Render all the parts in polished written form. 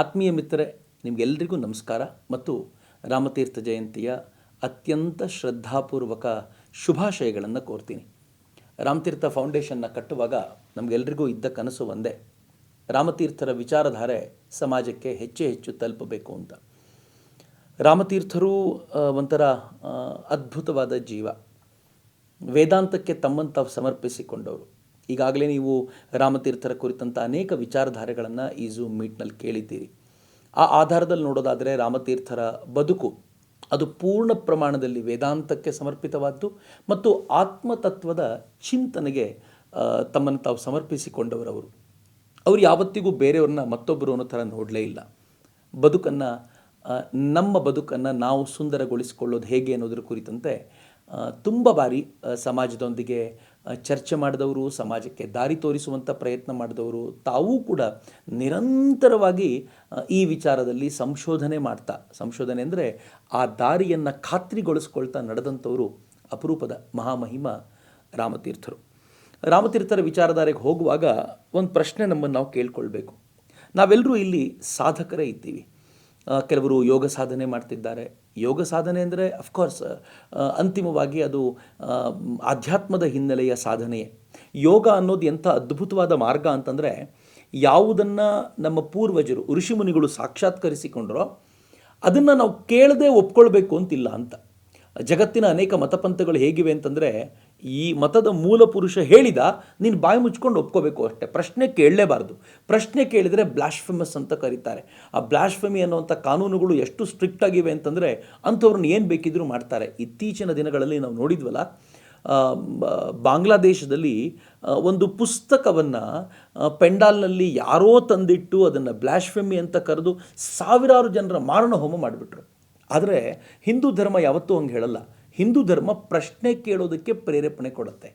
ಆತ್ಮೀಯ ಮಿತ್ರರೇ, ನಿಮಗೆಲ್ಲರಿಗೂ ನಮಸ್ಕಾರ ಮತ್ತು ರಾಮತೀರ್ಥ ಜಯಂತಿಯ ಅತ್ಯಂತ ಶ್ರದ್ಧಾಪೂರ್ವಕ ಶುಭಾಶಯಗಳನ್ನು ಕೋರ್ತೀನಿ. ರಾಮತೀರ್ಥ ಫೌಂಡೇಶನ್ನ ಕಟ್ಟುವಾಗ ನಮಗೆಲ್ಲರಿಗೂ ಇದ್ದ ಕನಸು ಒಂದೇ, ರಾಮತೀರ್ಥರ ವಿಚಾರಧಾರೆ ಸಮಾಜಕ್ಕೆ ಹೆಚ್ಚು ತಲುಪಬೇಕು ಅಂತ. ರಾಮತೀರ್ಥರು ಒಂಥರ ಅದ್ಭುತವಾದ ಜೀವ, ವೇದಾಂತಕ್ಕೆ ತಮ್ಮನ್ನು ತಾವು ಸಮರ್ಪಿಸಿಕೊಂಡವರು. ಈಗಾಗಲೇ ನೀವು ರಾಮತೀರ್ಥರ ಕುರಿತಂಥ ಅನೇಕ ವಿಚಾರಧಾರೆಗಳನ್ನು ಈ ಝೂಮ್ ಮೀಟ್ನಲ್ಲಿ ಕೇಳಿದ್ದೀರಿ. ಆ ಆಧಾರದಲ್ಲಿ ನೋಡೋದಾದರೆ ರಾಮತೀರ್ಥರ ಬದುಕು ಅದು ಪೂರ್ಣ ಪ್ರಮಾಣದಲ್ಲಿ ವೇದಾಂತಕ್ಕೆ ಸಮರ್ಪಿತವಾದ್ದು ಮತ್ತು ಆತ್ಮತತ್ವದ ಚಿಂತನೆಗೆ ತಮ್ಮನ್ನು ತಾವು ಸಮರ್ಪಿಸಿಕೊಂಡವರವರು. ಅವರು ಯಾವತ್ತಿಗೂ ಬೇರೆಯವ್ರನ್ನ ಮತ್ತೊಬ್ಬರು ಅನ್ನೋ ಥರ ನೋಡಲೇ ಇಲ್ಲ. ಬದುಕನ್ನು, ನಮ್ಮ ಬದುಕನ್ನು ನಾವು ಸುಂದರಗೊಳಿಸಿಕೊಳ್ಳೋದು ಹೇಗೆ ಅನ್ನೋದ್ರ ಕುರಿತಂತೆ ತುಂಬ ಬಾರಿ ಸಮಾಜದೊಂದಿಗೆ ಚರ್ಚೆ ಮಾಡಿದವರು, ಸಮಾಜಕ್ಕೆ ದಾರಿ ತೋರಿಸುವಂಥ ಪ್ರಯತ್ನ ಮಾಡಿದವರು, ತಾವೂ ಕೂಡ ನಿರಂತರವಾಗಿ ಈ ವಿಚಾರದಲ್ಲಿ ಸಂಶೋಧನೆ ಅಂದರೆ ಆ ದಾರಿಯನ್ನು ಖಾತ್ರಿಗೊಳಿಸ್ಕೊಳ್ತಾ ನಡೆದಂಥವರು ಅಪರೂಪದ ಮಹಾಮಹಿಮ ರಾಮತೀರ್ಥರು. ರಾಮತೀರ್ಥರ ವಿಚಾರಧಾರೆಗೆ ಹೋಗುವಾಗ ಒಂದು ಪ್ರಶ್ನೆ ನಮ್ಮನ್ನು ನಾವು ಕೇಳ್ಕೊಳ್ಬೇಕು. ನಾವೆಲ್ಲರೂ ಇಲ್ಲಿ ಸಾಧಕರೇ ಇದ್ದೀವಿ. ಕೆಲವರು ಯೋಗ ಸಾಧನೆ ಮಾಡ್ತಿದ್ದಾರೆ. ಯೋಗ ಸಾಧನೆ ಅಂದರೆ ಅಫ್ಕೋರ್ಸ್ ಅಂತಿಮವಾಗಿ ಅದು ಆಧ್ಯಾತ್ಮದ ಹಿನ್ನೆಲೆಯ ಸಾಧನೆಯೇ. ಯೋಗ ಅನ್ನೋದು ಎಂಥ ಅದ್ಭುತವಾದ ಮಾರ್ಗ ಅಂತಂದರೆ, ಯಾವುದನ್ನು ನಮ್ಮ ಪೂರ್ವಜರು ಋಷಿಮುನಿಗಳು ಸಾಕ್ಷಾತ್ಕರಿಸಿಕೊಂಡ್ರೋ ಅದನ್ನು ನಾವು ಕೇಳದೆ ಒಪ್ಕೊಳ್ಬೇಕು ಅಂತಿಲ್ಲ ಅಂತ. ಜಗತ್ತಿನ ಅನೇಕ ಮತಪಂಥಗಳು ಹೇಗಿವೆ ಅಂತಂದರೆ, ಈ ಮತದ ಮೂಲ ಪುರುಷ ಹೇಳಿದ, ನೀನು ಬಾಯಿ ಮುಚ್ಕೊಂಡು ಒಪ್ಕೋಬೇಕು ಅಷ್ಟೇ, ಪ್ರಶ್ನೆ ಕೇಳಲೇಬಾರ್ದು. ಪ್ರಶ್ನೆ ಕೇಳಿದರೆ ಬ್ಲಾಶ್ಫೆಮಸ್ ಅಂತ ಕರೀತಾರೆ. ಆ ಬ್ಲಾಶ್ಫೆಮಿ ಅನ್ನುವಂಥ ಕಾನೂನುಗಳು ಎಷ್ಟು ಸ್ಟ್ರಿಕ್ಟ್ ಆಗಿವೆ ಅಂತಂದರೆ ಅಂಥವ್ರನ್ನ ಏನು ಬೇಕಿದ್ರೂ ಮಾಡ್ತಾರೆ. ಇತ್ತೀಚಿನ ದಿನಗಳಲ್ಲಿ ನಾವು ನೋಡಿದ್ವಲ್ಲ, ಬಾಂಗ್ಲಾದೇಶದಲ್ಲಿ ಒಂದು ಪುಸ್ತಕವನ್ನು ಪೆಂಡಾಲ್ನಲ್ಲಿ ಯಾರೋ ತಂದಿಟ್ಟು ಅದನ್ನು ಬ್ಲಾಶ್ಫೆಮಿ ಅಂತ ಕರೆದು ಸಾವಿರಾರು ಜನರ ಮಾರಣ ಹೋಮ ಮಾಡಿಬಿಟ್ರು. ಆದರೆ ಹಿಂದೂ ಧರ್ಮ ಯಾವತ್ತೂ ಹಂಗೆ ಹೇಳಲ್ಲ. ಹಿಂದೂ ಧರ್ಮ ಪ್ರಶ್ನೆ ಕೇಳೋದಕ್ಕೆ ಪ್ರೇರೇಪಣೆ ಕೊಡುತ್ತೆ.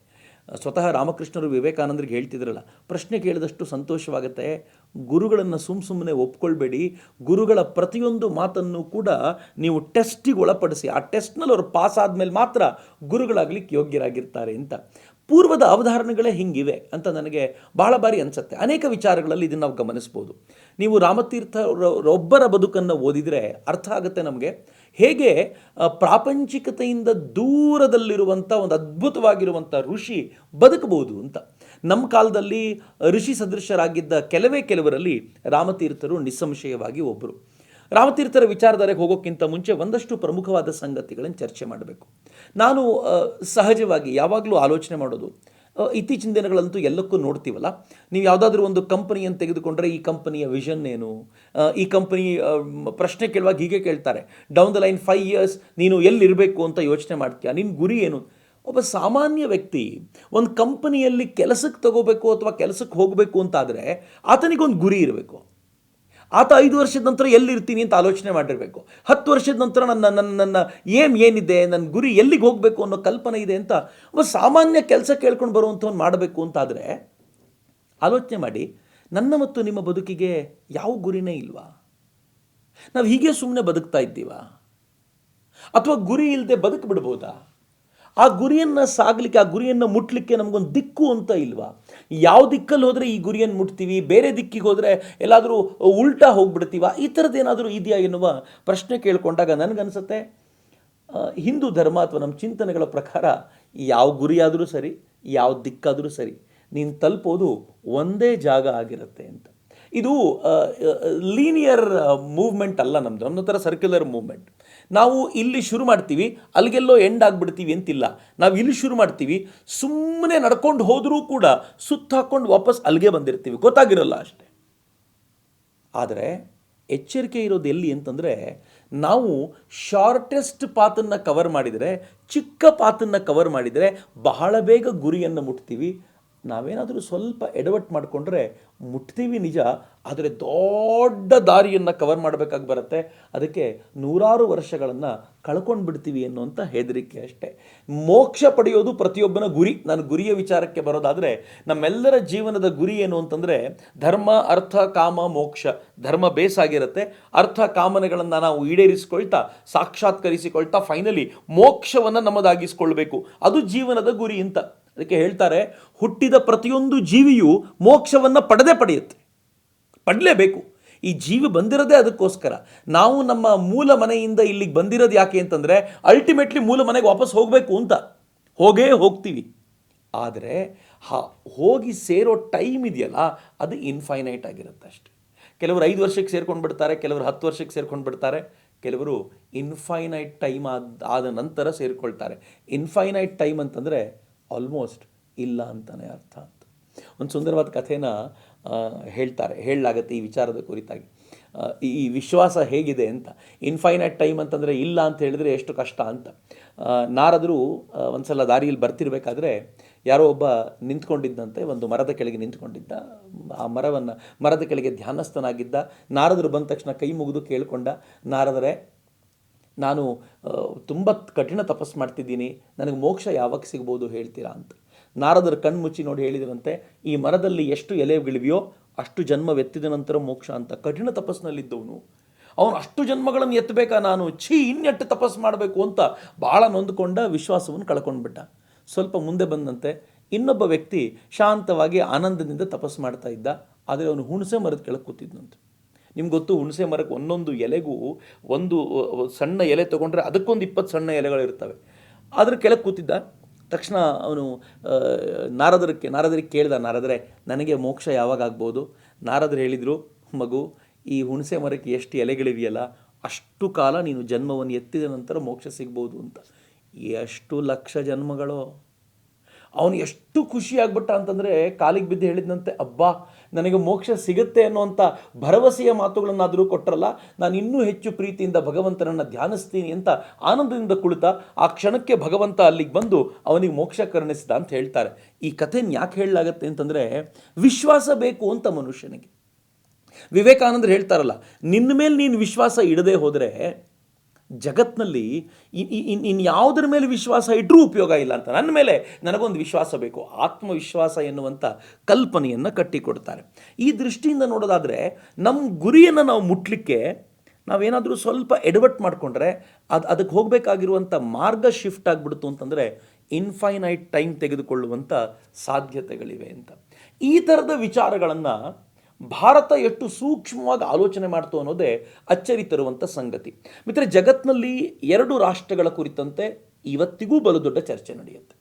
ಸ್ವತಃ ರಾಮಕೃಷ್ಣರು ವಿವೇಕಾನಂದರಿಗೆ ಹೇಳ್ತಿದ್ರಲ್ಲ, ಪ್ರಶ್ನೆ ಕೇಳಿದಷ್ಟು ಸಂತೋಷವಾಗುತ್ತೆ. ಗುರುಗಳನ್ನು ಸುಮ್ಮನೆ ಒಪ್ಕೊಳ್ಬೇಡಿ. ಗುರುಗಳ ಪ್ರತಿಯೊಂದು ಮಾತನ್ನು ಕೂಡ ನೀವು ಟೆಸ್ಟಿಗೆ ಒಳಪಡಿಸಿ, ಆ ಟೆಸ್ಟ್ನಲ್ಲಿ ಅವರು ಪಾಸ್ ಆದಮೇಲೆ ಮಾತ್ರ ಗುರುಗಳಾಗಲಿಕ್ಕೆ ಯೋಗ್ಯರಾಗಿರ್ತಾರೆ ಅಂತ. ಪೂರ್ವದ ಅವಧಾರಣೆಗಳೇ ಹಿಂಗಿವೆ ಅಂತ ನನಗೆ ಬಹಳ ಬಾರಿ ಅನಿಸುತ್ತೆ. ಅನೇಕ ವಿಚಾರಗಳಲ್ಲಿ ಇದನ್ನು ನಾವು ಗಮನಿಸ್ಬೋದು. ನೀವು ರಾಮತೀರ್ಥರೊಬ್ಬರ ಬದುಕನ್ನು ಓದಿದರೆ ಅರ್ಥ ಆಗುತ್ತೆ ನಮಗೆ, ಹೇಗೆ ಪ್ರಾಪಂಚಿಕತೆಯಿಂದ ದೂರದಲ್ಲಿರುವಂಥ ಒಂದು ಅದ್ಭುತವಾಗಿರುವಂಥ ಋಷಿ ಬದುಕಬಹುದು ಅಂತ. ನಮ್ಮ ಕಾಲದಲ್ಲಿ ಋಷಿ ಸದೃಶರಾಗಿದ್ದ ಕೆಲವರಲ್ಲಿ ರಾಮತೀರ್ಥರು ನಿಸ್ಸಂಶಯವಾಗಿ ಒಬ್ಬರು. ರಾಮತೀರ್ಥರ ವಿಚಾರಧಾರೆಗೆ ಹೋಗೋಕ್ಕಿಂತ ಮುಂಚೆ ಒಂದಷ್ಟು ಪ್ರಮುಖವಾದ ಸಂಗತಿಗಳನ್ನು ಚರ್ಚೆ ಮಾಡಬೇಕು. ನಾನು ಸಹಜವಾಗಿ ಯಾವಾಗಲೂ ಆಲೋಚನೆ ಮಾಡೋದು, ಇತ್ತೀಚಿನ ದಿನಗಳಂತೂ ಎಲ್ಲಕ್ಕೂ ನೋಡ್ತೀವಲ್ಲ, ನೀವು ಯಾವುದಾದ್ರೂ ಒಂದು ಕಂಪನಿಯನ್ನು ತೆಗೆದುಕೊಂಡ್ರೆ ಈ ಕಂಪನಿಯ ವಿಷನ್ ಏನು, ಈ ಕಂಪನಿ ಪ್ರಶ್ನೆ ಕೇಳುವಾಗ ಹೀಗೆ ಕೇಳ್ತಾರೆ, ಡೌನ್ ದ ಲೈನ್ 5 years ನೀನು ಎಲ್ಲಿರಬೇಕು ಅಂತ ಯೋಚನೆ ಮಾಡ್ತೀಯಾ, ನಿನ್ನ ಗುರಿ ಏನು? ಒಬ್ಬ ಸಾಮಾನ್ಯ ವ್ಯಕ್ತಿ ಒಂದು ಕಂಪನಿಯಲ್ಲಿ ಕೆಲಸಕ್ಕೆ ತಗೋಬೇಕು ಅಥವಾ ಕೆಲಸಕ್ಕೆ ಹೋಗಬೇಕು ಅಂತಾದರೆ ಆತನಿಗೊಂದು ಗುರಿ ಇರಬೇಕು. ಆತ 5 ವರ್ಷದ ನಂತರ ಎಲ್ಲಿರ್ತೀನಿ ಅಂತ ಆಲೋಚನೆ ಮಾಡಿರಬೇಕು. 10 ವರ್ಷದ ನಂತರ ನನ್ನ ಏನಿದೆ, ನನ್ನ ಗುರಿ ಎಲ್ಲಿಗೆ ಹೋಗಬೇಕು ಅನ್ನೋ ಕಲ್ಪನೆ ಇದೆ ಅಂತ ಒಬ್ಬ ಸಾಮಾನ್ಯ ಕೆಲಸ ಕೇಳ್ಕೊಂಡು ಬರುವಂಥವ್ನು ಮಾಡಬೇಕು ಅಂತಾದರೆ ಆಲೋಚನೆ ಮಾಡಿ, ನನ್ನ ಮತ್ತು ನಿಮ್ಮ ಬದುಕಿಗೆ ಯಾವ ಗುರಿನೇ ಇಲ್ವಾ? ನಾವು ಹೀಗೆ ಸುಮ್ಮನೆ ಬದುಕ್ತಾ ಇದ್ದೀವಾ? ಅಥವಾ ಗುರಿ ಇಲ್ಲದೆ ಬದುಕಿಬಿಡ್ಬೋದಾ? ಆ ಗುರಿಯನ್ನು ಸಾಗಲಿಕ್ಕೆ, ಆ ಗುರಿಯನ್ನು ಮುಟ್ಲಿಕ್ಕೆ ನಮಗೊಂದು ದಿಕ್ಕು ಅಂತ ಇಲ್ವಾ? ಯಾವ ದಿಕ್ಕಲ್ಲಿ ಹೋದರೆ ಈ ಗುರಿಯನ್ನು ಮುಟ್ತೀವಿ, ಬೇರೆ ದಿಕ್ಕಿಗೆ ಹೋದರೆ ಎಲ್ಲಾದರೂ ಉಲ್ಟಾ ಹೋಗ್ಬಿಡ್ತೀವ, ಈ ಥರದ್ದೇನಾದರೂ ಇದೆಯಾ ಎನ್ನುವ ಪ್ರಶ್ನೆ ಕೇಳಿಕೊಂಡಾಗ ನನಗನ್ಸುತ್ತೆ, ಹಿಂದೂ ಧರ್ಮ ಅಥವಾ ನಮ್ಮ ಚಿಂತನೆಗಳ ಪ್ರಕಾರ ಯಾವ ಗುರಿಯಾದರೂ ಸರಿ, ಯಾವ ದಿಕ್ಕಾದರೂ ಸರಿ, ನೀನು ತಲುಪೋದು ಒಂದೇ ಜಾಗ ಆಗಿರುತ್ತೆ ಅಂತ. ಇದು ಲೀನಿಯರ್ ಮೂವ್ಮೆಂಟ್ ಅಲ್ಲ, ನಮ್ಮ ಥರ ಸರ್ಕ್ಯುಲರ್ ಮೂವ್ಮೆಂಟ್. ನಾವು ಇಲ್ಲಿ ಶುರು ಮಾಡ್ತೀವಿ, ಅಲ್ಲಿಗೆಲ್ಲೋ ಎಂಡ್ ಆಗಿಬಿಡ್ತೀವಿ ಅಂತಿಲ್ಲ. ನಾವು ಇಲ್ಲಿ ಶುರು ಮಾಡ್ತೀವಿ, ಸುಮ್ಮನೆ ನಡ್ಕೊಂಡು ಹೋದರೂ ಕೂಡ ಸುತ್ತ ಹಾಕ್ಕೊಂಡು ವಾಪಸ್ ಅಲ್ಲಿಗೆ ಬಂದಿರ್ತೀವಿ, ಗೊತ್ತಾಗಿರಲ್ಲ ಅಷ್ಟೆ. ಆದರೆ ಎಚ್ಚರಿಕೆ ಇರೋದು ಎಲ್ಲಿ ಅಂತಂದರೆ, ನಾವು ಶಾರ್ಟೆಸ್ಟ್ ಪಾತನ್ನು ಕವರ್ ಮಾಡಿದರೆ, ಚಿಕ್ಕ ಪಾತನ್ನು ಕವರ್ ಮಾಡಿದರೆ ಬಹಳ ಬೇಗ ಗುರಿಯನ್ನು ಮುಟ್ತೀವಿ. ನಾವೇನಾದರೂ ಸ್ವಲ್ಪ ಎಡವಟ್ಟು ಮಾಡಿಕೊಂಡ್ರೆ ಮುಟ್ತೀವಿ ನಿಜ, ಆದರೆ ದೊಡ್ಡ ದಾರಿಯನ್ನು ಕವರ್ ಮಾಡಬೇಕಾಗಿ ಬರುತ್ತೆ. ಅದಕ್ಕೆ ನೂರಾರು ವರ್ಷಗಳನ್ನು ಕಳ್ಕೊಂಡು ಬಿಡ್ತೀವಿ ಅನ್ನುವಂಥ ಹೆದರಿಕೆ ಅಷ್ಟೇ. ಮೋಕ್ಷ ಪಡೆಯೋದು ಪ್ರತಿಯೊಬ್ಬನ ಗುರಿ. ನಾನು ಗುರಿಯ ವಿಚಾರಕ್ಕೆ ಬರೋದಾದರೆ, ನಮ್ಮೆಲ್ಲರ ಜೀವನದ ಗುರಿ ಏನು ಅಂತಂದರೆ ಧರ್ಮ, ಅರ್ಥ, ಕಾಮ, ಮೋಕ್ಷ. ಧರ್ಮ ಬೇಸಾಗಿರುತ್ತೆ, ಅರ್ಥ ಕಾಮನೆಗಳನ್ನು ನಾವು ಈಡೇರಿಸಿಕೊಳ್ತಾ, ಸಾಕ್ಷಾತ್ಕರಿಸಿಕೊಳ್ತಾ ಫೈನಲಿ ಮೋಕ್ಷವನ್ನು ನಮ್ಮದಾಗಿಸ್ಕೊಳ್ಬೇಕು. ಅದು ಜೀವನದ ಗುರಿ ಅಂತ. ಅದಕ್ಕೆ ಹೇಳ್ತಾರೆ, ಹುಟ್ಟಿದ ಪ್ರತಿಯೊಂದು ಜೀವಿಯು ಮೋಕ್ಷವನ್ನು ಪಡೆಯುತ್ತೆ, ಪಡಲೇಬೇಕು. ಈ ಜೀವಿ ಬಂದಿರೋದೇ ಅದಕ್ಕೋಸ್ಕರ. ನಾವು ನಮ್ಮ ಮೂಲ ಮನೆಯಿಂದ ಇಲ್ಲಿಗೆ ಬಂದಿರೋದು ಯಾಕೆ ಅಂತಂದರೆ ಅಲ್ಟಿಮೇಟ್ಲಿ ಮೂಲ ಮನೆಗೆ ವಾಪಸ್ ಹೋಗಬೇಕು ಅಂತ. ಹೋಗೇ ಹೋಗ್ತೀವಿ. ಆದರೆ ಹೋಗಿ ಸೇರೋ ಟೈಮ್ ಇದೆಯಲ್ಲ, ಅದು ಇನ್ಫೈನೈಟ್ ಆಗಿರುತ್ತೆ ಅಷ್ಟೆ. ಕೆಲವರು 5 ವರ್ಷಕ್ಕೆ ಸೇರ್ಕೊಂಡು ಬಿಡ್ತಾರೆ, ಕೆಲವರು 10 ವರ್ಷಕ್ಕೆ ಸೇರ್ಕೊಂಡು ಬಿಡ್ತಾರೆ, ಕೆಲವರು ಇನ್ಫೈನೈಟ್ ಟೈಮ್ ಆದ ನಂತರ ಸೇರಿಕೊಳ್ತಾರೆ. ಇನ್ಫೈನೈಟ್ ಟೈಮ್ ಅಂತಂದರೆ ಆಲ್ಮೋಸ್ಟ್ ಇಲ್ಲ ಅಂತಲೇ ಅರ್ಥ ಅಂತ. ಒಂದು ಸುಂದರವಾದ ಕಥೆನ ಹೇಳಲಾಗತ್ತೆ ಈ ವಿಚಾರದ ಕುರಿತಾಗಿ. ಈ ವಿಶ್ವಾಸ ಹೇಗಿದೆ ಅಂತ. ಇನ್ಫೈನೈಟ್ ಟೈಮ್ ಅಂತಂದರೆ ಇಲ್ಲ ಅಂತ ಹೇಳಿದ್ರೆ ಎಷ್ಟು ಕಷ್ಟ ಅಂತ. ನಾರದರು ಒಂದು ಸಲ ದಾರಿಯಲ್ಲಿ ಬರ್ತಿರ್ಬೇಕಾದ್ರೆ ಯಾರೋ ಒಬ್ಬ ನಿಂತ್ಕೊಂಡಿದ್ದಂತೆ, ಒಂದು ಮರದ ಕೆಳಗೆ ನಿಂತ್ಕೊಂಡಿದ್ದ. ಆ ಮರದ ಕೆಳಗೆ ಧ್ಯಾನಸ್ಥನಾಗಿದ್ದ. ನಾರದರು ಬಂದ ತಕ್ಷಣ ಕೈ ಮುಗಿದು ಕೇಳಿಕೊಂಡ, ನಾರದರೇ, ನಾನು ತುಂಬ ಕಠಿಣ ತಪಸ್ಸು ಮಾಡ್ತಿದ್ದೀನಿ, ನನಗೆ ಮೋಕ್ಷ ಯಾವಾಗ ಸಿಗ್ಬೋದು ಹೇಳ್ತೀರಾ ಅಂತ. ನಾರದರು ಕಣ್ಣು ಮುಚ್ಚಿ ನೋಡಿ ಹೇಳಿದ್ರಂತೆ, ಈ ಮರದಲ್ಲಿ ಎಷ್ಟು ಎಲೆಗಳಿವೆಯೋ ಅಷ್ಟು ಜನ್ಮವೆತ್ತಿದ ನಂತರ ಮೋಕ್ಷ ಅಂತ. ಕಠಿಣ ತಪಸ್ಸಿನಲ್ಲಿದ್ದವನು ಅವನು ಅಷ್ಟು ಜನ್ಮಗಳನ್ನು ಎತ್ತಬೇಕಾ ನಾನು, ಇನ್ನೆಟ್ಟು ತಪಸ್ಸು ಮಾಡಬೇಕು ಅಂತ ಭಾಳ ನೊಂದುಕೊಂಡ, ವಿಶ್ವಾಸವನ್ನು ಕಳ್ಕೊಂಡ್ಬಿಟ್ಟ. ಸ್ವಲ್ಪ ಮುಂದೆ ಬಂದಂತೆ ಇನ್ನೊಬ್ಬ ವ್ಯಕ್ತಿ ಶಾಂತವಾಗಿ ಆನಂದದಿಂದ ತಪಸ್ಸು ಮಾಡ್ತಾ ಇದ್ದ. ಆದರೆ ಅವನು ಹುಣಸೆ ಮರದ ಕೆಳಗೆ ಕೂತಿದ್ನಂತೆ. ನಿಮ್ಗೆ ಗೊತ್ತು, ಹುಣಸೆ ಮರಕ್ಕೆ ಒಂದೊಂದು ಎಲೆಗೂ ಒಂದು ಸಣ್ಣ ಎಲೆ ತೊಗೊಂಡ್ರೆ ಅದಕ್ಕೊಂದು 20 ಸಣ್ಣ ಎಲೆಗಳಿರ್ತವೆ. ಅದ್ರ ಕೆಳಗೆ ಕೂತಿದ್ದ. ತಕ್ಷಣ ಅವನು ನಾರದರಿಗೆ ಕೇಳ್ದ, ನಾರದರೆ, ನನಗೆ ಮೋಕ್ಷ ಯಾವಾಗ ಆಗ್ಬೋದು? ನಾರದರು ಹೇಳಿದರು, ಮಗು, ಈ ಹುಣಸೆ ಮರಕ್ಕೆ ಎಷ್ಟು ಎಲೆಗಳಿವೆಯಲ್ಲ ಅಷ್ಟು ಕಾಲ ನೀನು ಜನ್ಮವನ್ನು ಎತ್ತಿದ ನಂತರ ಮೋಕ್ಷ ಸಿಗ್ಬೋದು ಅಂತ. ಎಷ್ಟು ಲಕ್ಷ ಜನ್ಮಗಳು! ಅವನು ಎಷ್ಟು ಖುಷಿಯಾಗ್ಬಿಟ್ಟ ಅಂತಂದರೆ ಕಾಲಿಗೆ ಬಿದ್ದು ಹೇಳಿದಂತೆ, ಅಬ್ಬಾ, ನನಗೆ ಮೋಕ್ಷ ಸಿಗುತ್ತೆ ಅನ್ನೋಂಥ ಭರವಸೆಯ ಮಾತುಗಳನ್ನಾದರೂ ಕೊಟ್ಟರಲ್ಲ, ನಾನು ಇನ್ನೂ ಹೆಚ್ಚು ಪ್ರೀತಿಯಿಂದ ಭಗವಂತನನ್ನು ಧ್ಯಾನಿಸ್ತೀನಿ ಅಂತ ಆನಂದದಿಂದ ಕುಳಿತ. ಆ ಕ್ಷಣಕ್ಕೆ ಭಗವಂತ ಅಲ್ಲಿಗೆ ಬಂದು ಅವನಿಗೆ ಮೋಕ್ಷ ಕರುಣಿಸಿದ ಅಂತ ಹೇಳ್ತಾರೆ. ಈ ಕಥೆನ ಯಾಕೆ ಹೇಳಲಾಗತ್ತೆ ಅಂತಂದರೆ ವಿಶ್ವಾಸ ಬೇಕು ಅಂತ ಮನುಷ್ಯನಿಗೆ. ವಿವೇಕಾನಂದರು ಹೇಳ್ತಾರಲ್ಲ, ನಿನ್ನ ಮೇಲೆ ನೀನು ವಿಶ್ವಾಸ ಇಡದೆ ಹೋದರೆ ಜಗತ್ತಿನಲ್ಲಿ ಇನ್ಯಾವುದರ ಮೇಲೆ ವಿಶ್ವಾಸ ಇಟ್ಟರೂ ಉಪಯೋಗ ಇಲ್ಲ ಅಂತ. ನನ್ನ ಮೇಲೆ ನನಗೊಂದು ವಿಶ್ವಾಸ ಬೇಕು, ಆತ್ಮವಿಶ್ವಾಸ ಎನ್ನುವಂಥ ಕಲ್ಪನೆಯನ್ನು ಕಟ್ಟಿಕೊಡ್ತಾರೆ. ಈ ದೃಷ್ಟಿಯಿಂದ ನೋಡೋದಾದರೆ ನಮ್ಮ ಗುರಿಯನ್ನು ನಾವು ಮುಟ್ಟಲಿಕ್ಕೆ ನಾವೇನಾದರೂ ಸ್ವಲ್ಪ ಎಡವಟ್ಟು ಮಾಡಿಕೊಂಡ್ರೆ ಅದಕ್ಕೆ ಹೋಗಬೇಕಾಗಿರುವಂಥ ಮಾರ್ಗ ಶಿಫ್ಟ್ ಆಗಿಬಿಡ್ತು ಅಂತಂದರೆ ಇನ್ಫೈನೈಟ್ ಟೈಮ್ ತೆಗೆದುಕೊಳ್ಳುವಂಥ ಸಾಧ್ಯತೆಗಳಿವೆ ಅಂತ. ಈ ಥರದ ವಿಚಾರಗಳನ್ನು ಭಾರತ ಎಷ್ಟು ಸೂಕ್ಷ್ಮವಾಗಿ ಆಲೋಚನೆ ಮಾಡ್ತು ಅನ್ನೋದೇ ಅಚ್ಚರಿ ತರುವಂಥ ಸಂಗತಿ. ಮಿತ್ರ, ಜಗತ್ತಿನಲ್ಲಿ 2 ರಾಷ್ಟ್ರಗಳ ಕುರಿತಂತೆ ಇವತ್ತಿಗೂ ಬಲು ದೊಡ್ಡ ಚರ್ಚೆ ನಡೆಯುತ್ತೆ.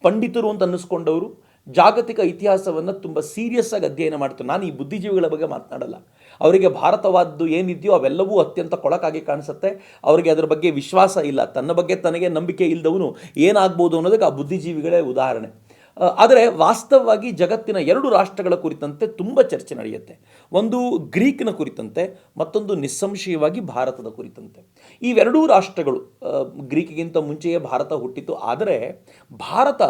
ಪಂಡಿತರು ಅಂತ ಅನ್ನಿಸ್ಕೊಂಡವರು ಜಾಗತಿಕ ಇತಿಹಾಸವನ್ನು ತುಂಬ ಸೀರಿಯಸ್ ಆಗಿ ಅಧ್ಯಯನ ಮಾಡ್ತಾರೆ. ನಾನು ಈ ಬುದ್ಧಿಜೀವಿಗಳ ಬಗ್ಗೆ ಮಾತನಾಡಲ್ಲ. ಅವರಿಗೆ ಭಾರತವಾದ್ದು ಏನಿದೆಯೋ ಅವೆಲ್ಲವೂ ಅತ್ಯಂತ ಕೊಳಕಾಗಿ ಕಾಣಿಸುತ್ತೆ. ಅವರಿಗೆ ಅದರ ಬಗ್ಗೆ ವಿಶ್ವಾಸ ಇಲ್ಲ. ತನ್ನ ಬಗ್ಗೆ ತನಗೆ ನಂಬಿಕೆ ಇಲ್ಲದವನು ಏನಾಗ್ಬೋದು ಅನ್ನೋದಕ್ಕೆ ಆ ಬುದ್ಧಿಜೀವಿಗಳೇ ಉದಾಹರಣೆ. ಆದರೆ ವಾಸ್ತವವಾಗಿ ಜಗತ್ತಿನ 2 ರಾಷ್ಟ್ರಗಳ ಕುರಿತಂತೆ ತುಂಬ ಚರ್ಚೆ ನಡೆಯುತ್ತೆ. ಒಂದು ಗ್ರೀಕ್ನ ಕುರಿತಂತೆ, ಮತ್ತೊಂದು ನಿಸ್ಸಂಶಯವಾಗಿ ಭಾರತದ ಕುರಿತಂತೆ. ಇವೆರಡೂ ರಾಷ್ಟ್ರಗಳು, ಗ್ರೀಕ್ಗಿಂತ ಮುಂಚೆಯೇ ಭಾರತ ಹುಟ್ಟಿತು. ಆದರೆ ಭಾರತ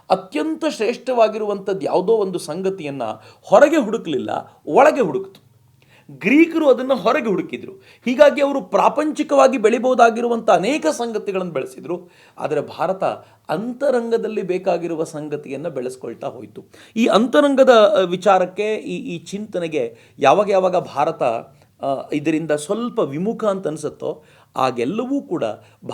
ಅತ್ಯಂತ ಶ್ರೇಷ್ಠವಾಗಿರುವಂಥದ್ದು ಯಾವುದೋ ಒಂದು ಸಂಗತಿಯನ್ನು ಹೊರಗೆ ಹುಡುಕಲಿಲ್ಲ, ಒಳಗೆ ಹುಡುಕಿತು. ಗ್ರೀಕರು ಅದನ್ನು ಹೊರಗೆ ಹುಡುಕಿದ್ರು. ಹೀಗಾಗಿ ಅವರು ಪ್ರಾಪಂಚಿಕವಾಗಿ ಬೆಳಿಬಹುದಾಗಿರುವಂಥ ಅನೇಕ ಸಂಗತಿಗಳನ್ನು ಬೆಳೆಸಿದರು. ಆದರೆ ಭಾರತ ಅಂತರಂಗದಲ್ಲಿ ಬೇಕಾಗಿರುವ ಸಂಗತಿಯನ್ನು ಬೆಳೆಸ್ಕೊಳ್ತಾ ಹೋಯಿತು. ಈ ಅಂತರಂಗದ ವಿಚಾರಕ್ಕೆ, ಈ ಚಿಂತನೆಗೆ ಯಾವಾಗ ಭಾರತ ಇದರಿಂದ ಸ್ವಲ್ಪ ವಿಮುಖ ಅಂತ ಅನಿಸುತ್ತೋ ಆಗೆಲ್ಲವೂ ಕೂಡ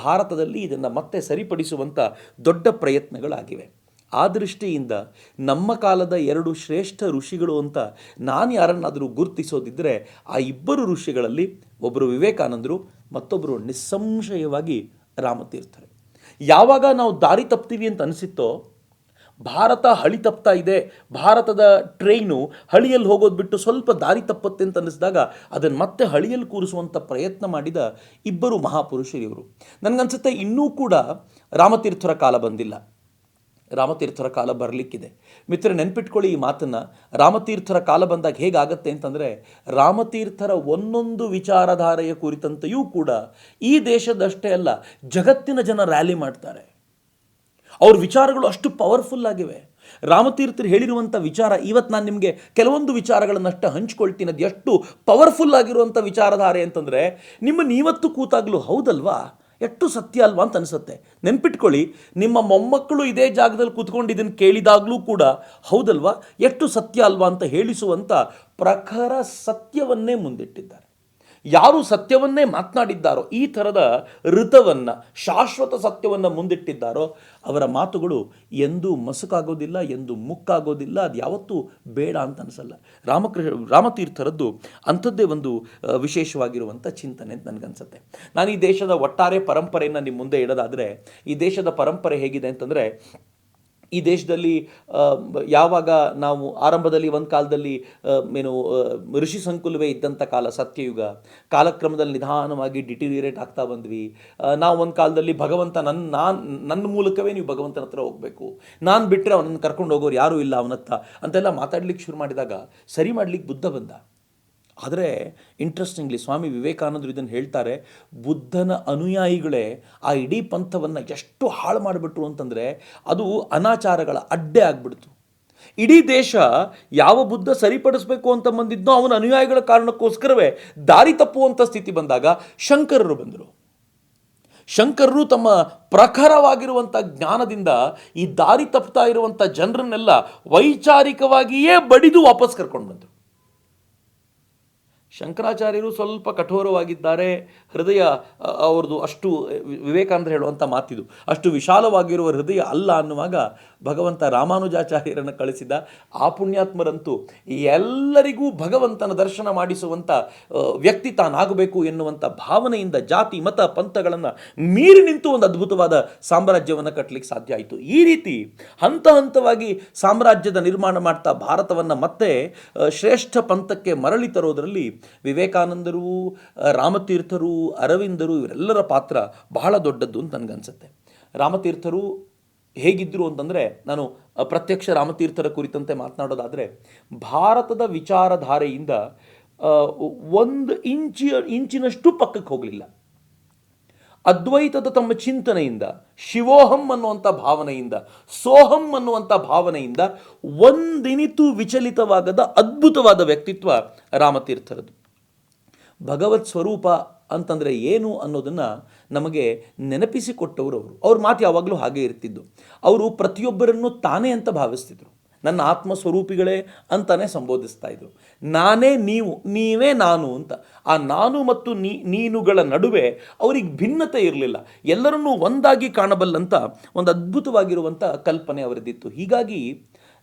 ಭಾರತದಲ್ಲಿ ಇದನ್ನು ಮತ್ತೆ ಸರಿಪಡಿಸುವಂಥ ದೊಡ್ಡ ಪ್ರಯತ್ನಗಳಾಗಿವೆ. ಆ ದೃಷ್ಟಿಯಿಂದ ನಮ್ಮ ಕಾಲದ 2 ಶ್ರೇಷ್ಠ ಋಷಿಗಳು ಅಂತ ನಾನು ಯಾರನ್ನಾದರೂ ಗುರುತಿಸೋದಿದ್ದರೆ ಆ 2 ಋಷಿಗಳಲ್ಲಿ ಒಬ್ಬರು ವಿವೇಕಾನಂದರು, ಮತ್ತೊಬ್ಬರು ನಿಸ್ಸಂಶಯವಾಗಿ ರಾಮತೀರ್ಥರು. ಯಾವಾಗ ನಾವು ದಾರಿ ತಪ್ತೀವಿ ಅಂತ ಅನಿಸುತ್ತೋ, ಭಾರತ ಹಳಿ ತಪ್ತಾ ಇದೆ, ಭಾರತದ ಟ್ರೈನು ಹಳಿಯಲ್ಲಿ ಹೋಗೋದು ಬಿಟ್ಟು ಸ್ವಲ್ಪ ದಾರಿ ತಪ್ಪತ್ತೆ ಅಂತ ಅನ್ನಿಸಿದಾಗ ಅದನ್ನು ಮತ್ತೆ ಹಳಿಯಲ್ಲಿ ಕೂರಿಸುವಂಥ ಪ್ರಯತ್ನ ಮಾಡಿದ 2 ಮಹಾಪುರುಷರು ಇವರು. ನನಗನ್ಸುತ್ತೆ ಇನ್ನೂ ಕೂಡ ರಾಮತೀರ್ಥರ ಕಾಲ ಬಂದಿಲ್ಲ. ರಾಮತೀರ್ಥರ ಕಾಲ ಬರಲಿಕ್ಕಿದೆ. ಮಿತ್ರ, ನೆನ್ಪಿಟ್ಕೊಳ್ಳಿ ಈ ಮಾತನ್ನು. ರಾಮತೀರ್ಥರ ಕಾಲ ಬಂದಾಗ ಹೇಗಾಗತ್ತೆ ಅಂತಂದರೆ, ರಾಮತೀರ್ಥರ ಒಂದೊಂದು ವಿಚಾರಧಾರೆಯ ಕುರಿತಂತೆಯೂ ಕೂಡ ಈ ದೇಶದಷ್ಟೇ ಅಲ್ಲ, ಜಗತ್ತಿನ ಜನ ರ್ಯಾಲಿ ಮಾಡ್ತಾರೆ. ಅವ್ರ ವಿಚಾರಗಳು ಅಷ್ಟು ಪವರ್ಫುಲ್ ಆಗಿವೆ. ರಾಮತೀರ್ಥರು ಹೇಳಿರುವಂಥ ವಿಚಾರ, ಇವತ್ತು ನಾನು ನಿಮಗೆ ಕೆಲವೊಂದು ವಿಚಾರಗಳನ್ನಷ್ಟು ಹಂಚ್ಕೊಳ್ತೀನಿ. ಅದು ಎಷ್ಟು ಪವರ್ಫುಲ್ ಆಗಿರುವಂಥ ವಿಚಾರಧಾರೆ ಅಂತಂದರೆ, ನಿಮ್ಮನ್ನು ಇವತ್ತು ಕೂತಾಗಲೂ ಹೌದಲ್ವಾ, ಎಷ್ಟು ಸತ್ಯ ಅಲ್ವಾ ಅಂತ ಅನಿಸುತ್ತೆ. ನೆನ್ಪಿಟ್ಕೊಳ್ಳಿ, ನಿಮ್ಮ ಮೊಮ್ಮಕ್ಕಳು ಇದೇ ಜಾಗದಲ್ಲಿ ಕೂತ್ಕೊಂಡು ಇದನ್ನು ಕೇಳಿದಾಗಲೂ ಕೂಡ ಹೌದಲ್ವಾ, ಎಷ್ಟು ಸತ್ಯ ಅಲ್ವಾ ಅಂತ ಹೇಳಿಸುವಂಥ ಪ್ರಖರ ಸತ್ಯವನ್ನೇ ಮುಂದಿಟ್ಟಿದ್ದಾರೆ. ಯಾರು ಸತ್ಯವನ್ನೇ ಮಾತನಾಡಿದ್ದಾರೋ, ಈ ಥರದ ಋತವನ್ನು, ಶಾಶ್ವತ ಸತ್ಯವನ್ನು ಮುಂದಿಟ್ಟಿದ್ದಾರೋ ಅವರ ಮಾತುಗಳು ಎಂದೂ ಮಸುಕಾಗೋದಿಲ್ಲ, ಎಂದೂ ಮುಕ್ಕಾಗೋದಿಲ್ಲ. ಅದು ಯಾವತ್ತೂ ಬೇಡ ಅಂತ ಅನಿಸಲ್ಲ. ರಾಮತೀರ್ಥರದ್ದು ಅಂಥದ್ದೇ ಒಂದು ವಿಶೇಷವಾಗಿರುವಂಥ ಚಿಂತನೆ ಅಂತ ನನಗನ್ಸುತ್ತೆ. ನಾನು ಈ ದೇಶದ ಒಟ್ಟಾರೆ ಪರಂಪರೆಯನ್ನು ನಿಮ್ಮ ಮುಂದೆ ಇಡೋದಾದರೆ, ಈ ದೇಶದ ಪರಂಪರೆ ಹೇಗಿದೆ ಅಂತಂದರೆ, ಈ ದೇಶದಲ್ಲಿ ಯಾವಾಗ ನಾವು ಆರಂಭದಲ್ಲಿ ಒಂದು ಕಾಲದಲ್ಲಿ ಋಷಿ ಸಂಕುಲವೇ ಇದ್ದಂಥ ಕಾಲ, ಸತ್ಯಯುಗ, ಕಾಲಕ್ರಮದಲ್ಲಿ ನಿಧಾನವಾಗಿ ಡಿಟಿರಿಯರೇಟ್ ಆಗ್ತಾ ಬಂದ್ವಿ. ನಾವು ಒಂದು ಕಾಲದಲ್ಲಿ ಭಗವಂತ ನನ್ನ ಮೂಲಕವೇ ನೀವು ಭಗವಂತನ ಹತ್ರ ಹೋಗಬೇಕು, ನಾನು ಬಿಟ್ಟರೆ ಅವನನ್ನು ಕರ್ಕೊಂಡು ಹೋಗೋರು ಯಾರೂ ಇಲ್ಲ ಅವನತ್ತ ಅಂತೆಲ್ಲ ಮಾತಾಡ್ಲಿಕ್ಕೆ ಶುರು ಮಾಡಿದಾಗ ಸರಿ ಮಾಡ್ಲಿಕ್ಕೆ ಬುದ್ಧ ಬಂದ. ಆದರೆ ಇಂಟ್ರೆಸ್ಟಿಂಗ್ಲಿ ಸ್ವಾಮಿ ವಿವೇಕಾನಂದರು ಇದನ್ನು ಹೇಳ್ತಾರೆ, ಬುದ್ಧನ ಅನುಯಾಯಿಗಳೇ ಆ ಇಡೀ ಪಂಥವನ್ನು ಎಷ್ಟು ಹಾಳು ಮಾಡಿಬಿಟ್ರು ಅಂತಂದರೆ ಅದು ಅನಾಚಾರಗಳ ಅಡ್ಡೆ ಆಗಿಬಿಡ್ತು. ಇಡೀ ದೇಶ ಯಾವ ಬುದ್ಧ ಸರಿಪಡಿಸ್ಬೇಕು ಅಂತ ಬಂದಿದ್ದೋ ಅವನ ಅನುಯಾಯಿಗಳ ಕಾರಣಕ್ಕೋಸ್ಕರವೇ ದಾರಿ ತಪ್ಪುವಂಥ ಸ್ಥಿತಿ ಬಂದಾಗ ಶಂಕರರು ಬಂದರು. ಶಂಕರರು ತಮ್ಮ ಪ್ರಖರವಾಗಿರುವಂಥ ಜ್ಞಾನದಿಂದ ಈ ದಾರಿ ತಪ್ಪುತ್ತಾ ಇರುವಂಥ ಜನರನ್ನೆಲ್ಲ ವೈಚಾರಿಕವಾಗಿಯೇ ಬಡಿದು ವಾಪಸ್ ಕರ್ಕೊಂಡು ಬಂದರು. ಶಂಕರಾಚಾರ್ಯರು ಸ್ವಲ್ಪ ಕಠೋರವಾಗಿದ್ದಾರೆ, ಹೃದಯ ಅವ್ರದ್ದು ಅಷ್ಟು, ವಿವೇಕಾನಂದರು ಹೇಳುವಂಥ ಮಾತಿದು, ಅಷ್ಟು ವಿಶಾಲವಾಗಿರುವ ಹೃದಯ ಅಲ್ಲ ಅನ್ನುವಾಗ ಭಗವಂತ ರಾಮಾನುಜಾಚಾರ್ಯರನ್ನು ಕಳಿಸಿದ. ಆ ಪುಣ್ಯಾತ್ಮರಂತೂ ಎಲ್ಲರಿಗೂ ಭಗವಂತನ ದರ್ಶನ ಮಾಡಿಸುವಂಥ ವ್ಯಕ್ತಿ ತಾನಾಗಬೇಕು ಎನ್ನುವಂಥ ಭಾವನೆಯಿಂದ ಜಾತಿ ಮತ ಪಂಥಗಳನ್ನು ಮೀರಿ ನಿಂತು ಒಂದು ಅದ್ಭುತವಾದ ಸಾಮ್ರಾಜ್ಯವನ್ನು ಕಟ್ಟಲಿಕ್ಕೆ ಸಾಧ್ಯ ಆಯಿತು. ಈ ರೀತಿ ಹಂತ ಹಂತವಾಗಿ ಸಾಮ್ರಾಜ್ಯದ ನಿರ್ಮಾಣ ಮಾಡ್ತಾ ಭಾರತವನ್ನು ಮತ್ತೆ ಶ್ರೇಷ್ಠ ಪಂಥಕ್ಕೆ ಮರಳಿ ತರೋದರಲ್ಲಿ ವಿವೇಕಾನಂದರು, ರಾಮತೀರ್ಥರು, ಅರವಿಂದರು ಇವರೆಲ್ಲರ ಪಾತ್ರ ಬಹಳ ದೊಡ್ಡದ್ದು ಅಂತ ನನಗನ್ಸುತ್ತೆ. ರಾಮತೀರ್ಥರು ಹೇಗಿದ್ದರು ಅಂತಂದರೆ, ನಾನು ಪ್ರತ್ಯಕ್ಷ ರಾಮತೀರ್ಥರ ಕುರಿತಂತೆ ಮಾತನಾಡೋದಾದರೆ, ಭಾರತದ ವಿಚಾರಧಾರೆಯಿಂದ 1 ಇಂಚಿನಷ್ಟು ಪಕ್ಕಕ್ಕೆ ಹೋಗಲಿಲ್ಲ. ಅದ್ವೈತದ ತಮ್ಮ ಚಿಂತನೆಯಿಂದ, ಶಿವೋಹಂ ಅನ್ನುವಂಥ ಭಾವನೆಯಿಂದ, ಸೋಹಂ ಅನ್ನುವಂಥ ಭಾವನೆಯಿಂದ ಒಂದಿನಿತೂ ವಿಚಲಿತವಾಗದ ಅದ್ಭುತವಾದ ವ್ಯಕ್ತಿತ್ವ ರಾಮತೀರ್ಥರದು. ಭಗವತ್ ಸ್ವರೂಪ ಅಂತಂದರೆ ಏನು ಅನ್ನೋದನ್ನು ನಮಗೆ ನೆನಪಿಸಿಕೊಟ್ಟವರು ಅವರು. ಅವ್ರ ಮಾತು ಯಾವಾಗಲೂ ಹಾಗೆ ಇರ್ತಿದ್ದು. ಅವರು ಪ್ರತಿಯೊಬ್ಬರನ್ನು ತಾನೇ ಅಂತ ಭಾವಿಸ್ತಿದ್ರು. ನನ್ನ ಆತ್ಮಸ್ವರೂಪಿಗಳೇ ಅಂತಾನೆ ಸಂಬೋಧಿಸ್ತಾ ಇದ್ರು. ನಾನೇ ನೀವು, ನೀವೇ ನಾನು ಅಂತ. ಆ ನಾನು ಮತ್ತು ನೀನುಗಳ ನಡುವೆ ಅವ್ರಿಗೆ ಭಿನ್ನತೆ ಇರಲಿಲ್ಲ. ಎಲ್ಲರನ್ನೂ ಒಂದಾಗಿ ಕಾಣಬಲ್ಲಂಥ ಒಂದು ಅದ್ಭುತವಾಗಿರುವಂಥ ಕಲ್ಪನೆ ಅವರದ್ದಿತ್ತು. ಹೀಗಾಗಿ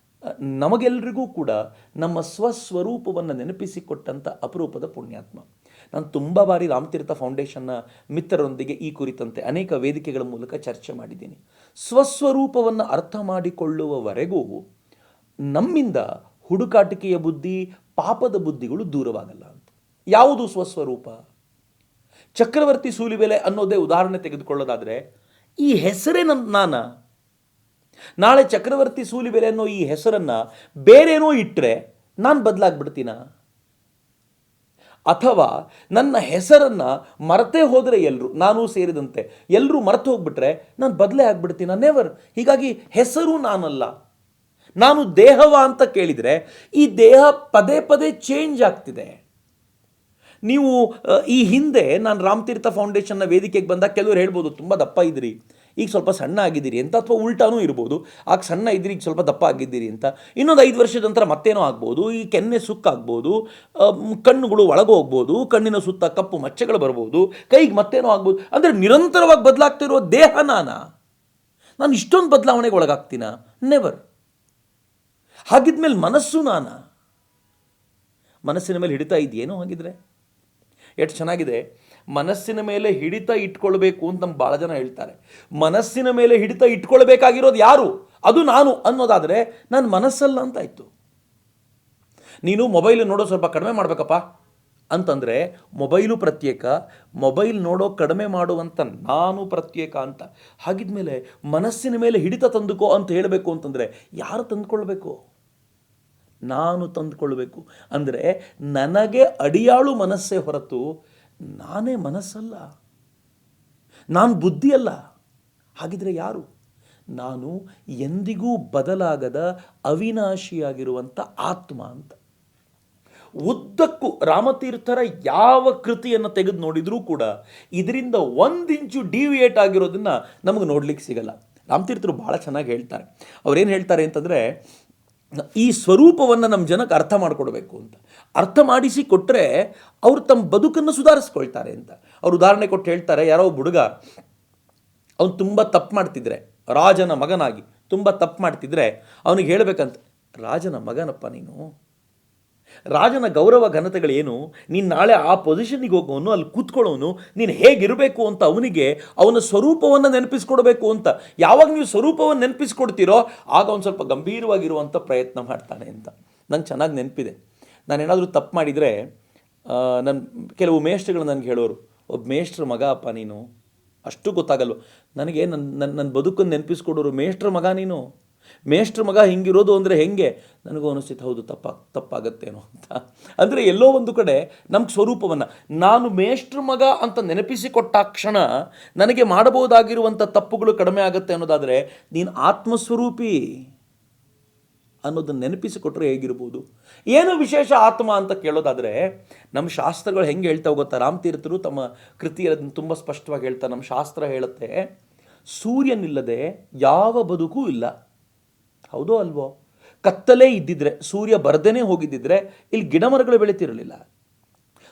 ನಮಗೆಲ್ಲರಿಗೂ ಕೂಡ ನಮ್ಮ ಸ್ವಸ್ವರೂಪವನ್ನು ನೆನಪಿಸಿಕೊಟ್ಟಂಥ ಅಪರೂಪದ ಪುಣ್ಯಾತ್ಮ. ನಾನು ತುಂಬ ಬಾರಿ ರಾಮತೀರ್ಥ ಫೌಂಡೇಶನ್ನ ಮಿತ್ರರೊಂದಿಗೆ ಈ ಕುರಿತಂತೆ ಅನೇಕ ವೇದಿಕೆಗಳ ಮೂಲಕ ಚರ್ಚೆ ಮಾಡಿದ್ದೀನಿ. ಸ್ವಸ್ವರೂಪವನ್ನು ಅರ್ಥ ಮಾಡಿಕೊಳ್ಳುವವರೆಗೂ ನಮ್ಮಿಂದ ಹುಡುಕಾಟಿಕೆಯ ಬುದ್ಧಿ, ಪಾಪದ ಬುದ್ಧಿಗಳು ದೂರವಾಗಲ್ಲ ಅಂತ. ಯಾವುದು ಸ್ವಸ್ವರೂಪ? ಚಕ್ರವರ್ತಿ ಸೂಲಿಬೆಲೆ ಅನ್ನೋದೇ ಉದಾಹರಣೆ ತೆಗೆದುಕೊಳ್ಳೋದಾದರೆ, ಈ ಹೆಸರೇ ನಾನಾ? ನಾಳೆ ಚಕ್ರವರ್ತಿ ಸೂಲಿಬೆಲೆ ಅನ್ನೋ ಈ ಹೆಸರನ್ನು ಬೇರೇನೋ ಇಟ್ಟರೆ ನಾನು ಬದಲಾಗ್ಬಿಡ್ತೀನ? ಅಥವಾ ನನ್ನ ಹೆಸರನ್ನು ಮರೆತೇ ಹೋದರೆ ಎಲ್ಲರೂ, ನಾನೂ ಸೇರಿದಂತೆ ಎಲ್ಲರೂ ಮರೆತು ಹೋಗ್ಬಿಟ್ರೆ ನಾನು ಬದಲೇ ಆಗ್ಬಿಡ್ತೀನ? ನೆವರ್. ಹೀಗಾಗಿ ಹೆಸರು ನಾನಲ್ಲ. ನಾನು ದೇಹವ ಅಂತ ಕೇಳಿದರೆ ಈ ದೇಹ ಪದೇ ಪದೇ ಚೇಂಜ್ ಆಗ್ತಿದೆ. ನೀವು ಈ ಹಿಂದೆ ನಾನು ರಾಮತೀರ್ಥ ಫೌಂಡೇಶನ್ನ ವೇದಿಕೆಗೆ ಬಂದಾಗ ಕೆಲವರು ಹೇಳ್ಬೋದು, ತುಂಬ ದಪ್ಪ ಇದ್ದೀರಿ, ಈಗ ಸ್ವಲ್ಪ ಸಣ್ಣ ಆಗಿದ್ದೀರಿ ಅಂತ. ಅಥವಾ ಉಲ್ಟಾನೂ ಇರ್ಬೋದು, ಆಗ ಸಣ್ಣ ಇದ್ದೀರಿ, ಈಗ ಸ್ವಲ್ಪ ದಪ್ಪ ಆಗಿದ್ದೀರಿ ಅಂತ. ಇನ್ನೊಂದು 5 ವರ್ಷದ ನಂತರ ಮತ್ತೇನೋ ಆಗ್ಬೋದು, ಈ ಕೆನ್ನೆ ಸುಕ್ಕಾಗ್ಬೋದು, ಕಣ್ಣುಗಳು ಒಳಗೋಗ್ಬೋದು, ಕಣ್ಣಿನ ಸುತ್ತ ಕಪ್ಪು ಮಚ್ಚೆಗಳು ಬರ್ಬೋದು, ಕೈಗೆ ಮತ್ತೇನೋ ಆಗ್ಬೋದು. ಅಂದರೆ ನಿರಂತರವಾಗಿ ಬದಲಾಗ್ತಿರೋ ದೇಹ ನಾನು ಇಷ್ಟೊಂದು ಬದಲಾವಣೆಗೆ ಒಳಗಾಗ್ತೀನ? ನೆವರ್. ಹಾಗಿದ್ಮೇಲೆ ಮನಸ್ಸು ಮನಸ್ಸಿನ ಮೇಲೆ ಹಿಡಿತಾ ಇದೆಯೇನೋ? ಹಾಗಿದ್ರೆ ಎಷ್ಟು ಚೆನ್ನಾಗಿದೆ. ಮನಸ್ಸಿನ ಮೇಲೆ ಹಿಡಿತ ಇಟ್ಕೊಳ್ಬೇಕು ಅಂತ ನಮ್ಗೆ ಭಾಳ ಜನ ಹೇಳ್ತಾರೆ. ಮನಸ್ಸಿನ ಮೇಲೆ ಹಿಡಿತ ಇಟ್ಕೊಳ್ಬೇಕಾಗಿರೋದು ಯಾರು? ಅದು ನಾನು ಅನ್ನೋದಾದರೆ ನಾನು ಮನಸ್ಸಲ್ಲ ಅಂತಾಯ್ತು. ನೀನು ಮೊಬೈಲ್ ನೋಡೋ ಸ್ವಲ್ಪ ಕಡಿಮೆ ಮಾಡಬೇಕಪ್ಪ ಅಂತಂದರೆ ಮೊಬೈಲು ಪ್ರತ್ಯೇಕ, ಮೊಬೈಲ್ ನೋಡೋ ಕಡಿಮೆ ಮಾಡುವಂಥ ನಾನು ಪ್ರತ್ಯೇಕ ಅಂತ. ಹಾಗಿದ್ಮೇಲೆ ಮನಸ್ಸಿನ ಮೇಲೆ ಹಿಡಿತ ತಂದುಕೋ ಅಂತ ಹೇಳಬೇಕು ಅಂತಂದರೆ ಯಾರು ತಂದುಕೊಳ್ಬೇಕು? ನಾನು ತಂದುಕೊಳ್ಬೇಕು. ಅಂದರೆ ನನಗೆ ಅಡಿಯಾಳು ಮನಸ್ಸೇ ಹೊರತು ನಾನೇ ಮನಸ್ಸಲ್ಲ, ನಾನು ಬುದ್ಧಿಯಲ್ಲ. ಹಾಗಿದ್ರೆ ಯಾರು? ನಾನು ಎಂದಿಗೂ ಬದಲಾಗದ ಅವಿನಾಶಿಯಾಗಿರುವಂಥ ಆತ್ಮ ಅಂತ. ಉದ್ದಕ್ಕೂ ರಾಮತೀರ್ಥರ ಯಾವ ಕೃತಿಯನ್ನು ತೆಗೆದು ನೋಡಿದರೂ ಕೂಡ ಇದರಿಂದ 1 ಇಂಚು ಡಿವಿಯೇಟ್ ಆಗಿರೋದನ್ನು ನಮಗೆ ನೋಡ್ಲಿಕ್ಕೆ ಸಿಗಲ್ಲ. ರಾಮತೀರ್ಥರು ಭಾಳ ಚೆನ್ನಾಗಿ ಹೇಳ್ತಾರೆ. ಅವ್ರೇನು ಹೇಳ್ತಾರೆ ಅಂತಂದರೆ, ಈ ಸ್ವರೂಪವನ್ನು ನಮ್ಮ ಜನಕ್ಕೆ ಅರ್ಥ ಮಾಡಿಕೊಡ್ಬೇಕು ಅಂತ. ಅರ್ಥ ಮಾಡಿಸಿ ಕೊಟ್ಟರೆ ಅವರು ತಮ್ಮ ಬದುಕನ್ನು ಸುಧಾರಿಸ್ಕೊಳ್ತಾರೆ ಅಂತ. ಅವ್ರು ಉದಾಹರಣೆ ಕೊಟ್ಟು ಹೇಳ್ತಾರೆ, ಯಾರೋ ಒಬ್ಬ ಹುಡುಗ ಅವನು ತುಂಬ ತಪ್ಪು ಮಾಡ್ತಿದ್ರೆ, ರಾಜನ ಮಗನಾಗಿ ತುಂಬ ತಪ್ಪು ಮಾಡ್ತಿದ್ರೆ ಅವನಿಗೆ ಹೇಳಬೇಕಂತ, ರಾಜನ ಮಗನಪ್ಪ ನೀನು, ರಾಜನ ಗೌರವ ಘನತೆಗಳೇನು, ನೀನು ನಾಳೆ ಆ ಪೊಸಿಷನ್ನಿಗೆ ಹೋಗೋನು, ಅಲ್ಲಿ ಕೂತ್ಕೊಳ್ಳೋನು, ನೀನು ಹೇಗಿರಬೇಕು ಅಂತ ಅವನಿಗೆ ಅವನ ಸ್ವರೂಪವನ್ನು ನೆನಪಿಸ್ಕೊಡ್ಬೇಕು ಅಂತ. ಯಾವಾಗ ನೀವು ಸ್ವರೂಪವನ್ನು ನೆನಪಿಸ್ಕೊಡ್ತೀರೋ ಆಗ ಒಂದು ಸ್ವಲ್ಪ ಗಂಭೀರವಾಗಿರುವಂಥ ಪ್ರಯತ್ನ ಮಾಡ್ತಾನೆ ಅಂತ. ನಂಗೆ ಚೆನ್ನಾಗಿ ನೆನಪಿದೆ, ನಾನೇನಾದರೂ ತಪ್ಪು ಮಾಡಿದರೆ ನನ್ನ ಕೆಲವು ಮೇಷ್ಟ್ರುಗಳು ನನಗೆ ಹೇಳೋರು, ಒಬ್ಬ ಮೇಷ್ಟ್ರ ಮಗ ಅಪ್ಪ ನೀನು, ಅಷ್ಟು ಗೊತ್ತಾಗಲ್ವ ನನಗೆ, ನನ್ನ ಬದುಕನ್ನು ನೆನಪಿಸ್ಕೊಡೋರು, ಮೇಷ್ಟ್ರ ಮಗ ನೀನು, ಮೇಷ್ಟ್ರ ಮಗ ಹಿಂಗಿರೋದು ಅಂದರೆ ಹೆಂಗೆ, ನನಗೂ ಅನಿಸ್ತಿತ್ತು, ಹೌದು ತಪ್ಪಾಗತ್ತೇನೋ ಅಂತ. ಅಂದರೆ ಎಲ್ಲೋ ಒಂದು ಕಡೆ ನಮ್ಮ ಸ್ವರೂಪವನ್ನು ನಾನು ಮೇಷ್ಟ್ರ ಮಗ ಅಂತ ನೆನಪಿಸಿಕೊಟ್ಟ ಕ್ಷಣ ನನಗೆ ಮಾಡಬಹುದಾಗಿರುವಂಥ ತಪ್ಪುಗಳು ಕಡಿಮೆ ಆಗುತ್ತೆ ಅನ್ನೋದಾದರೆ, ನೀನು ಆತ್ಮಸ್ವರೂಪಿ ಅನ್ನೋದನ್ನು ನೆನಪಿಸಿಕೊಟ್ರೆ ಹೇಗಿರ್ಬೋದು. ಏನು ವಿಶೇಷ ಆತ್ಮ ಅಂತ ಕೇಳೋದಾದರೆ, ನಮ್ಮ ಶಾಸ್ತ್ರಗಳು ಹೆಂಗೆ ಹೇಳ್ತಾ ಹೋಗುತ್ತಾ, ರಾಮತೀರ್ಥರು ತಮ್ಮ ಕೃತಿಯಲ್ಲಿ ತುಂಬ ಸ್ಪಷ್ಟವಾಗಿ ಹೇಳ್ತಾರೆ. ನಮ್ಮ ಶಾಸ್ತ್ರ ಹೇಳುತ್ತೆ, ಸೂರ್ಯನಿಲ್ಲದೆ ಯಾವ ಬದುಕೂ ಇಲ್ಲ. ಹೌದೋ ಅಲ್ವೋ? ಕತ್ತಲೇ ಇದ್ದಿದ್ರೆ, ಸೂರ್ಯ ಬರದೇನೆ ಹೋಗಿದ್ದಿದ್ರೆ ಇಲ್ಲಿ ಗಿಡ ಮರಗಳು ಬೆಳೀತಿರಲಿಲ್ಲ.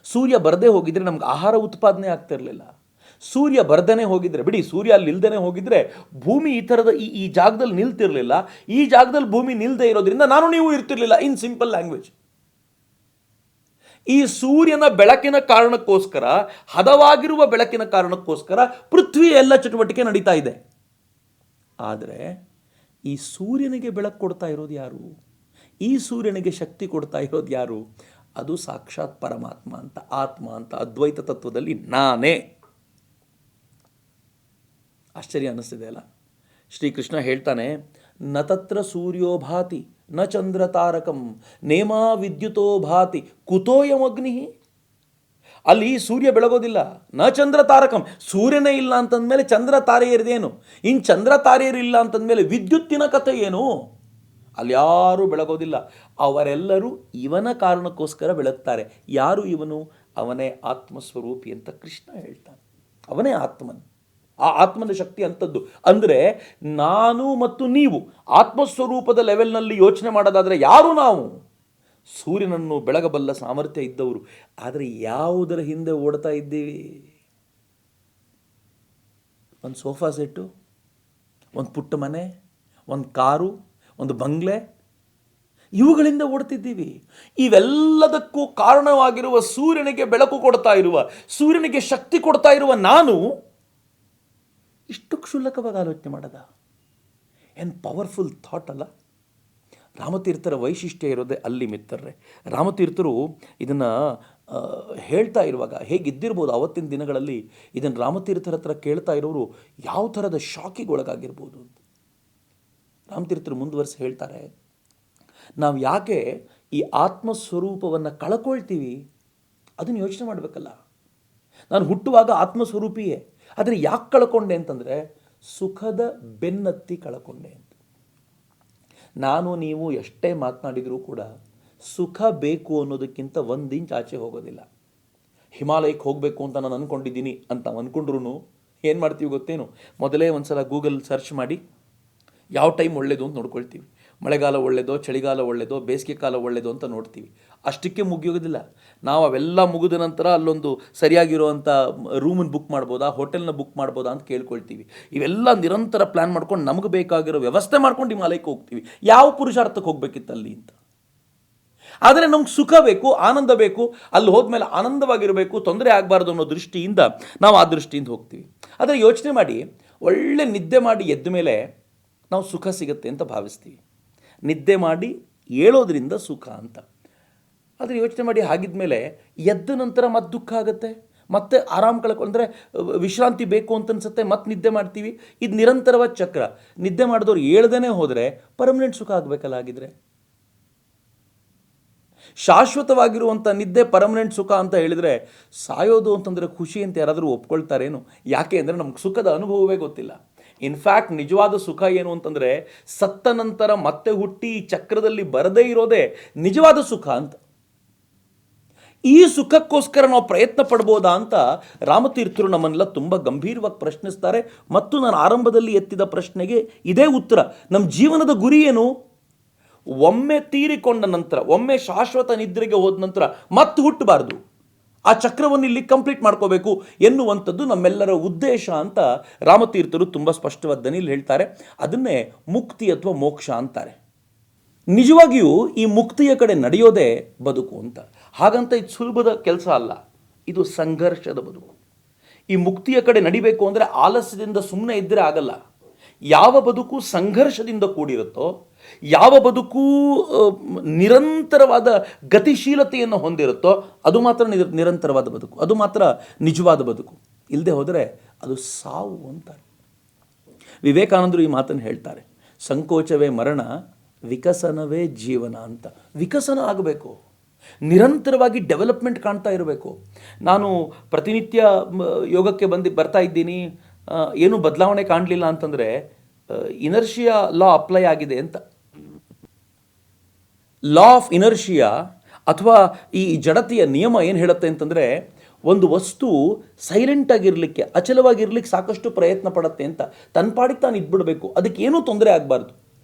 ಸೂರ್ಯ ಬರದೇ ಹೋಗಿದ್ರೆ ನಮ್ಗೆ ಆಹಾರ ಉತ್ಪಾದನೆ ಆಗ್ತಿರಲಿಲ್ಲ. ಸೂರ್ಯ ಬರ್ದನೆ ಹೋಗಿದ್ರೆ, ಬಿಡಿ ಸೂರ್ಯ ಅಲ್ಲಿ ನಿಲ್ದೇ ಹೋಗಿದ್ರೆ ಭೂಮಿ ಈ ಥರದ ಈ ಜಾಗದಲ್ಲಿ ನಿಲ್ತಿರಲಿಲ್ಲ. ಈ ಜಾಗದಲ್ಲಿ ಭೂಮಿ ನಿಲ್ದೇ ಇರೋದ್ರಿಂದ ನಾನು ನೀವು ಇರ್ತಿರ್ಲಿಲ್ಲ. ಇನ್ ಸಿಂಪಲ್ ಲ್ಯಾಂಗ್ವೇಜ್, ಈ ಸೂರ್ಯನ ಬೆಳಕಿನ ಕಾರಣಕ್ಕೋಸ್ಕರ, ಹದವಾಗಿರುವ ಬೆಳಕಿನ ಕಾರಣಕ್ಕೋಸ್ಕರ ಪೃಥ್ವಿಯ ಎಲ್ಲ ಚಟುವಟಿಕೆ ನಡೀತಾ ಇದೆ. ಆದರೆ ಈ ಸೂರ್ಯನಿಗೆ ಬೆಳಕು ಕೊಡ್ತಾ ಇರೋದು ಯಾರು? ಈ ಸೂರ್ಯನಿಗೆ ಶಕ್ತಿ ಕೊಡ್ತಾ ಇರೋದು ಯಾರು? ಅದು ಸಾಕ್ಷಾತ್ ಪರಮಾತ್ಮ ಅಂತ, ಆತ್ಮ ಅಂತ, ಅದ್ವೈತ ತತ್ವದಲ್ಲಿ ನಾನೇ. ಆಶ್ಚರ್ಯ ಅನ್ನಿಸ್ತಿದೆ ಅಲ್ಲ? ಶ್ರೀಕೃಷ್ಣ ಹೇಳ್ತಾನೆ, ನ ತತ್ರ ಸೂರ್ಯೋ ಭಾತಿ ನ ಚಂದ್ರ ತಾರಕಂ ನೇಮಾ ವಿದ್ಯುತೋ ಭಾತಿ ಕುತೋಯಮಗ್ನಿ. ಅಲ್ಲಿ ಸೂರ್ಯ ಬೆಳಗೋದಿಲ್ಲ, ನ ಚಂದ್ರ ತಾರಕಂ, ಸೂರ್ಯನೇ ಇಲ್ಲ ಅಂತಂದಮೇಲೆ ಚಂದ್ರ ತಾರೆಯರಿದೇನು? ಇನ್ನು ಚಂದ್ರ ತಾರೆಯರಿಲ್ಲ ಅಂತಂದಮೇಲೆ ವಿದ್ಯುತ್ತಿನ ಕಥೆ ಏನು? ಅಲ್ಲಿ ಯಾರೂ ಬೆಳಗೋದಿಲ್ಲ. ಅವರೆಲ್ಲರೂ ಇವನ ಕಾರಣಕ್ಕೋಸ್ಕರ ಬೆಳಗ್ತಾರೆ. ಯಾರು ಇವನು? ಅವನೇ ಆತ್ಮಸ್ವರೂಪಿ ಅಂತ ಕೃಷ್ಣ ಹೇಳ್ತಾನೆ. ಅವನೇ ಆತ್ಮನ್. ಆ ಆತ್ಮನ ಶಕ್ತಿ ಅಂಥದ್ದು. ಅಂದರೆ ನಾನು ಮತ್ತು ನೀವು ಆತ್ಮಸ್ವರೂಪದ ಲೆವೆಲ್ನಲ್ಲಿ ಯೋಚನೆ ಮಾಡೋದಾದರೆ ಯಾರು ನಾವು? ಸೂರ್ಯನನ್ನು ಬೆಳಗಬಲ್ಲ ಸಾಮರ್ಥ್ಯ ಇದ್ದವರು. ಆದರೆ ಯಾವುದರ ಹಿಂದೆ ಓಡ್ತಾ ಇದ್ದೀವಿ? ಒಂದು ಸೋಫಾ ಸೆಟ್ಟು, ಒಂದು ಪುಟ್ಟ ಮನೆ, ಒಂದು ಕಾರು, ಒಂದು ಬಂಗ್ಲೆ, ಇವುಗಳಿಂದ ಓಡ್ತಿದ್ದೀವಿ. ಇವೆಲ್ಲದಕ್ಕೂ ಕಾರಣವಾಗಿರುವ ಸೂರ್ಯನಿಗೆ ಬೆಳಕು ಕೊಡ್ತಾ ಇರುವ, ಸೂರ್ಯನಿಗೆ ಶಕ್ತಿ ಕೊಡ್ತಾ ಇರುವ ನಾನು ಇಷ್ಟು ಕ್ಷುಲ್ಲಕವಾಗಿ ಆಲೋಚನೆ ಮಾಡದ? ಏನು ಪವರ್ಫುಲ್ ಥಾಟ್ ಅಲ್ಲ? ರಾಮತೀರ್ಥರ ವೈಶಿಷ್ಟ್ಯ ಇರೋದೇ ಅಲ್ಲಿ ಮಿತ್ರರೇ. ರಾಮತೀರ್ಥರು ಇದನ್ನು ಹೇಳ್ತಾ ಇರುವಾಗ ಹೇಗಿದ್ದಿರ್ಬೋದು ಅವತ್ತಿನ ದಿನಗಳಲ್ಲಿ, ಇದನ್ನು ರಾಮತೀರ್ಥರ ಹತ್ರ ಕೇಳ್ತಾ ಇರೋರು ಯಾವ ಥರದ ಶಾಕಿಗೆ ಒಳಗಾಗಿರ್ಬೋದು ಅಂತ. ರಾಮತೀರ್ಥರು ಮುಂದುವರಿಸಿ ಹೇಳ್ತಾರೆ, ನಾವು ಯಾಕೆ ಈ ಆತ್ಮಸ್ವರೂಪವನ್ನು ಕಳ್ಕೊಳ್ತೀವಿ ಅದನ್ನು ಯೋಚನೆ ಮಾಡಬೇಕಲ್ಲ. ನಾನು ಹುಟ್ಟುವಾಗ ಆತ್ಮಸ್ವರೂಪಿಯೇ, ಆದರೆ ಯಾಕೆ ಕಳ್ಕೊಂಡೆ ಅಂತಂದರೆ ಸುಖದ ಬೆನ್ನತ್ತಿ ಕಳ್ಕೊಂಡೆ ಅಂತ. ನಾನು ನೀವು ಎಷ್ಟೇ ಮಾತನಾಡಿದರೂ ಕೂಡ ಸುಖ ಬೇಕು ಅನ್ನೋದಕ್ಕಿಂತ ಒಂದು ಇಂಚ್ ಆಚೆ ಹೋಗೋದಿಲ್ಲ. ಹಿಮಾಲಯಕ್ಕೆ ಹೋಗಬೇಕು ಅಂತ ನಾನು ಅಂದ್ಕೊಂಡಿದ್ದೀನಿ ಅಂತ ಅಂದ್ಕೊಂಡ್ರು ಏನು ಮಾಡ್ತೀವಿ ಗೊತ್ತೇನು? ಮೊದಲೇ ಒಂದು ಸಲ ಗೂಗಲ್ ಸರ್ಚ್ ಮಾಡಿ ಯಾವ ಟೈಮ್ ಒಳ್ಳೆಯದು ಅಂತ ನೋಡ್ಕೊಳ್ತೀವಿ. ಮಳೆಗಾಲ ಒಳ್ಳೆಯದೋ, ಚಳಿಗಾಲ ಒಳ್ಳೆಯದೋ, ಬೇಸಿಗೆ ಕಾಲ ಒಳ್ಳೆಯದೋ ಅಂತ ನೋಡ್ತೀವಿ. ಅಷ್ಟಕ್ಕೆ ಮುಗಿಯೋದಿಲ್ಲ. ನಾವು ಅವೆಲ್ಲ ಮುಗಿದ ನಂತರ ಅಲ್ಲೊಂದು ಸರಿಯಾಗಿರುವಂಥ ರೂಮನ್ನು ಬುಕ್ ಮಾಡ್ಬೋದಾ, ಹೋಟೆಲ್ನ ಬುಕ್ ಮಾಡ್ಬೋದಾ ಅಂತ ಕೇಳ್ಕೊಳ್ತೀವಿ. ಇವೆಲ್ಲ ನಿರಂತರ ಪ್ಲ್ಯಾನ್ ಮಾಡ್ಕೊಂಡು ನಮಗೆ ಬೇಕಾಗಿರೋ ವ್ಯವಸ್ಥೆ ಮಾಡ್ಕೊಂಡು ಹಿಮಾಲಯಕ್ಕೆ ಹೋಗ್ತೀವಿ. ಯಾವ ಪುರುಷಾರ್ಥಕ್ಕೆ ಹೋಗ್ಬೇಕಿತ್ತು ಅಲ್ಲಿ ಅಂತ. ಆದರೆ ನಮ್ಗೆ ಸುಖ ಬೇಕು, ಆನಂದ ಬೇಕು, ಅಲ್ಲಿ ಹೋದ್ಮೇಲೆ ಆನಂದವಾಗಿರಬೇಕು, ತೊಂದರೆ ಆಗಬಾರ್ದು ಅನ್ನೋ ದೃಷ್ಟಿಯಿಂದ ನಾವು ಆ ದೃಷ್ಟಿಯಿಂದ ಹೋಗ್ತೀವಿ. ಆದರೆ ಯೋಚನೆ ಮಾಡಿ, ಒಳ್ಳೆ ನಿದ್ದೆ ಮಾಡಿ ಎದ್ದ ಮೇಲೆ ನಾವು ಸುಖ ಸಿಗುತ್ತೆ ಅಂತ ಭಾವಿಸ್ತೀವಿ. ನಿದ್ದೆ ಮಾಡಿ ಏಳೋದ್ರಿಂದ ಸುಖ ಅಂತ. ಆದರೆ ಯೋಚನೆ ಮಾಡಿ, ಹಾಗಿದ್ಮೇಲೆ ಎದ್ದ ನಂತರ ಮತ್ತೆ ದುಃಖ ಆಗುತ್ತೆ, ಮತ್ತೆ ಆರಾಮ್ ಕಳ್ಕೊಂಡ್ರೆ ವಿಶ್ರಾಂತಿ ಬೇಕು ಅಂತ ಅನ್ಸುತ್ತೆ, ಮತ್ತೆ ನಿದ್ದೆ ಮಾಡ್ತೀವಿ. ಇದು ನಿರಂತರವಾದ ಚಕ್ರ. ನಿದ್ದೆ ಮಾಡಿದವ್ರು ಏಳ್ದೇ ಹೋದರೆ ಪರ್ಮನೆಂಟ್ ಸುಖ ಆಗಬೇಕಲ್ಲ. ಆಗಿದ್ರೆ ಶಾಶ್ವತವಾಗಿರುವಂಥ ನಿದ್ದೆ ಪರ್ಮನೆಂಟ್ ಸುಖ ಅಂತ ಹೇಳಿದರೆ, ಸಾಯೋದು ಅಂತಂದರೆ ಖುಷಿ ಅಂತ ಯಾರಾದರೂ ಒಪ್ಕೊಳ್ತಾರೇನು? ಯಾಕೆ ಅಂದರೆ ನಮ್ಗೆ ಸುಖದ ಅನುಭವವೇ ಗೊತ್ತಿಲ್ಲ. ಇನ್ಫ್ಯಾಕ್ಟ್ ನಿಜವಾದ ಸುಖ ಏನು ಅಂತಂದರೆ, ಸತ್ತ ನಂತರ ಮತ್ತೆ ಹುಟ್ಟಿ ಈ ಚಕ್ರದಲ್ಲಿ ಬರದೇ ಇರೋದೇ ನಿಜವಾದ ಸುಖ ಅಂತ. ಈ ಸುಖಕ್ಕೋಸ್ಕರ ನಾವು ಪ್ರಯತ್ನ ಪಡ್ಬೋದಾ ಅಂತ ರಾಮತೀರ್ಥರು ನಮ್ಮನ್ನೆಲ್ಲ ತುಂಬ ಗಂಭೀರವಾಗಿ ಪ್ರಶ್ನಿಸ್ತಾರೆ. ಮತ್ತು ನಾನು ಆರಂಭದಲ್ಲಿ ಎತ್ತಿದ ಪ್ರಶ್ನೆಗೆ ಇದೇ ಉತ್ತರ. ನಮ್ಮ ಜೀವನದ ಗುರಿ ಏನು? ಒಮ್ಮೆ ತೀರಿಕೊಂಡ ನಂತರ, ಒಮ್ಮೆ ಶಾಶ್ವತ ನಿದ್ರೆಗೆ ಹೋದ ನಂತರ ಮತ್ತೆ ಹುಟ್ಟಬಾರ್ದು, ಆ ಚಕ್ರವನ್ನು ಇಲ್ಲಿ ಕಂಪ್ಲೀಟ್ ಮಾಡ್ಕೋಬೇಕು ಎನ್ನುವಂಥದ್ದು ನಮ್ಮೆಲ್ಲರ ಉದ್ದೇಶ ಅಂತ ರಾಮತೀರ್ಥರು ತುಂಬ ಸ್ಪಷ್ಟವಾದ ದನಿಯಲ್ಲಿ ಹೇಳ್ತಾರೆ. ಅದನ್ನೇ ಮುಕ್ತಿ ಅಥವಾ ಮೋಕ್ಷ ಅಂತಾರೆ. ನಿಜವಾಗಿಯೂ ಈ ಮುಕ್ತಿಯ ಕಡೆ ನಡೆಯೋದೇ ಬದುಕು ಅಂತ. ಹಾಗಂತ ಇದು ಸುಲಭದ ಕೆಲಸ ಅಲ್ಲ, ಇದು ಸಂಘರ್ಷದ ಬದುಕು. ಈ ಮುಕ್ತಿಯ ಕಡೆ ನಡಿಬೇಕು ಅಂದರೆ ಆಲಸ್ಯದಿಂದ ಸುಮ್ಮನೆ ಇದ್ದರೆ ಆಗಲ್ಲ. ಯಾವ ಬದುಕು ಸಂಘರ್ಷದಿಂದ ಕೂಡಿರುತ್ತೋ, ಯಾವ ಬದುಕು ನಿರಂತರವಾದ ಗತಿಶೀಲತೆಯನ್ನು ಹೊಂದಿರುತ್ತೋ, ಅದು ಮಾತ್ರ ನಿರಂತರವಾದ ಬದುಕು, ಅದು ಮಾತ್ರ ನಿಜವಾದ ಬದುಕು. ಇಲ್ಲದೆ ಹೋದರೆ ಅದು ಸಾವು ಅಂತಾರೆ. ವಿವೇಕಾನಂದರು ಈ ಮಾತನ್ನು ಹೇಳ್ತಾರೆ, ಸಂಕೋಚವೇ ಮರಣ, ವಿಕಸನವೇ ಜೀವನ ಅಂತ. ವಿಕಸನ ಆಗಬೇಕು, ನಿರಂತರವಾಗಿ ಡೆವಲಪ್ಮೆಂಟ್ ಕಾಣ್ತಾ ಇರಬೇಕು. ನಾನು ಪ್ರತಿನಿತ್ಯ ಯೋಗಕ್ಕೆ ಬರ್ತಾ ಇದ್ದೀನಿ, ಏನು ಬದಲಾವಣೆ ಕಾಣಲಿಲ್ಲ ಅಂತಂದರೆ ಇನರ್ಷಿಯಾ ಲಾ ಅಪ್ಲೈ ಆಗಿದೆ ಅಂತ. ಲಾ ಆಫ್ ಇನರ್ಷಿಯಾ ಅಥವಾ ಈ ಜಡತೆಯ ನಿಯಮ ಏನು ಹೇಳುತ್ತೆ ಅಂತಂದರೆ, ಒಂದು ವಸ್ತು ಸೈಲೆಂಟ್ ಆಗಿರಲಿಕ್ಕೆ, ಅಚಲವಾಗಿರ್ಲಿಕ್ಕೆ ಸಾಕಷ್ಟು ಪ್ರಯತ್ನ ಪಡುತ್ತೆ ಅಂತ. ತನ್ನ ಪಾಡಿಗೆ ತಾನು ಇದ್ಬಿಡಬೇಕು, ಅದಕ್ಕೆ ಏನೂ ತೊಂದರೆ ಆಗಬಾರ್ದು.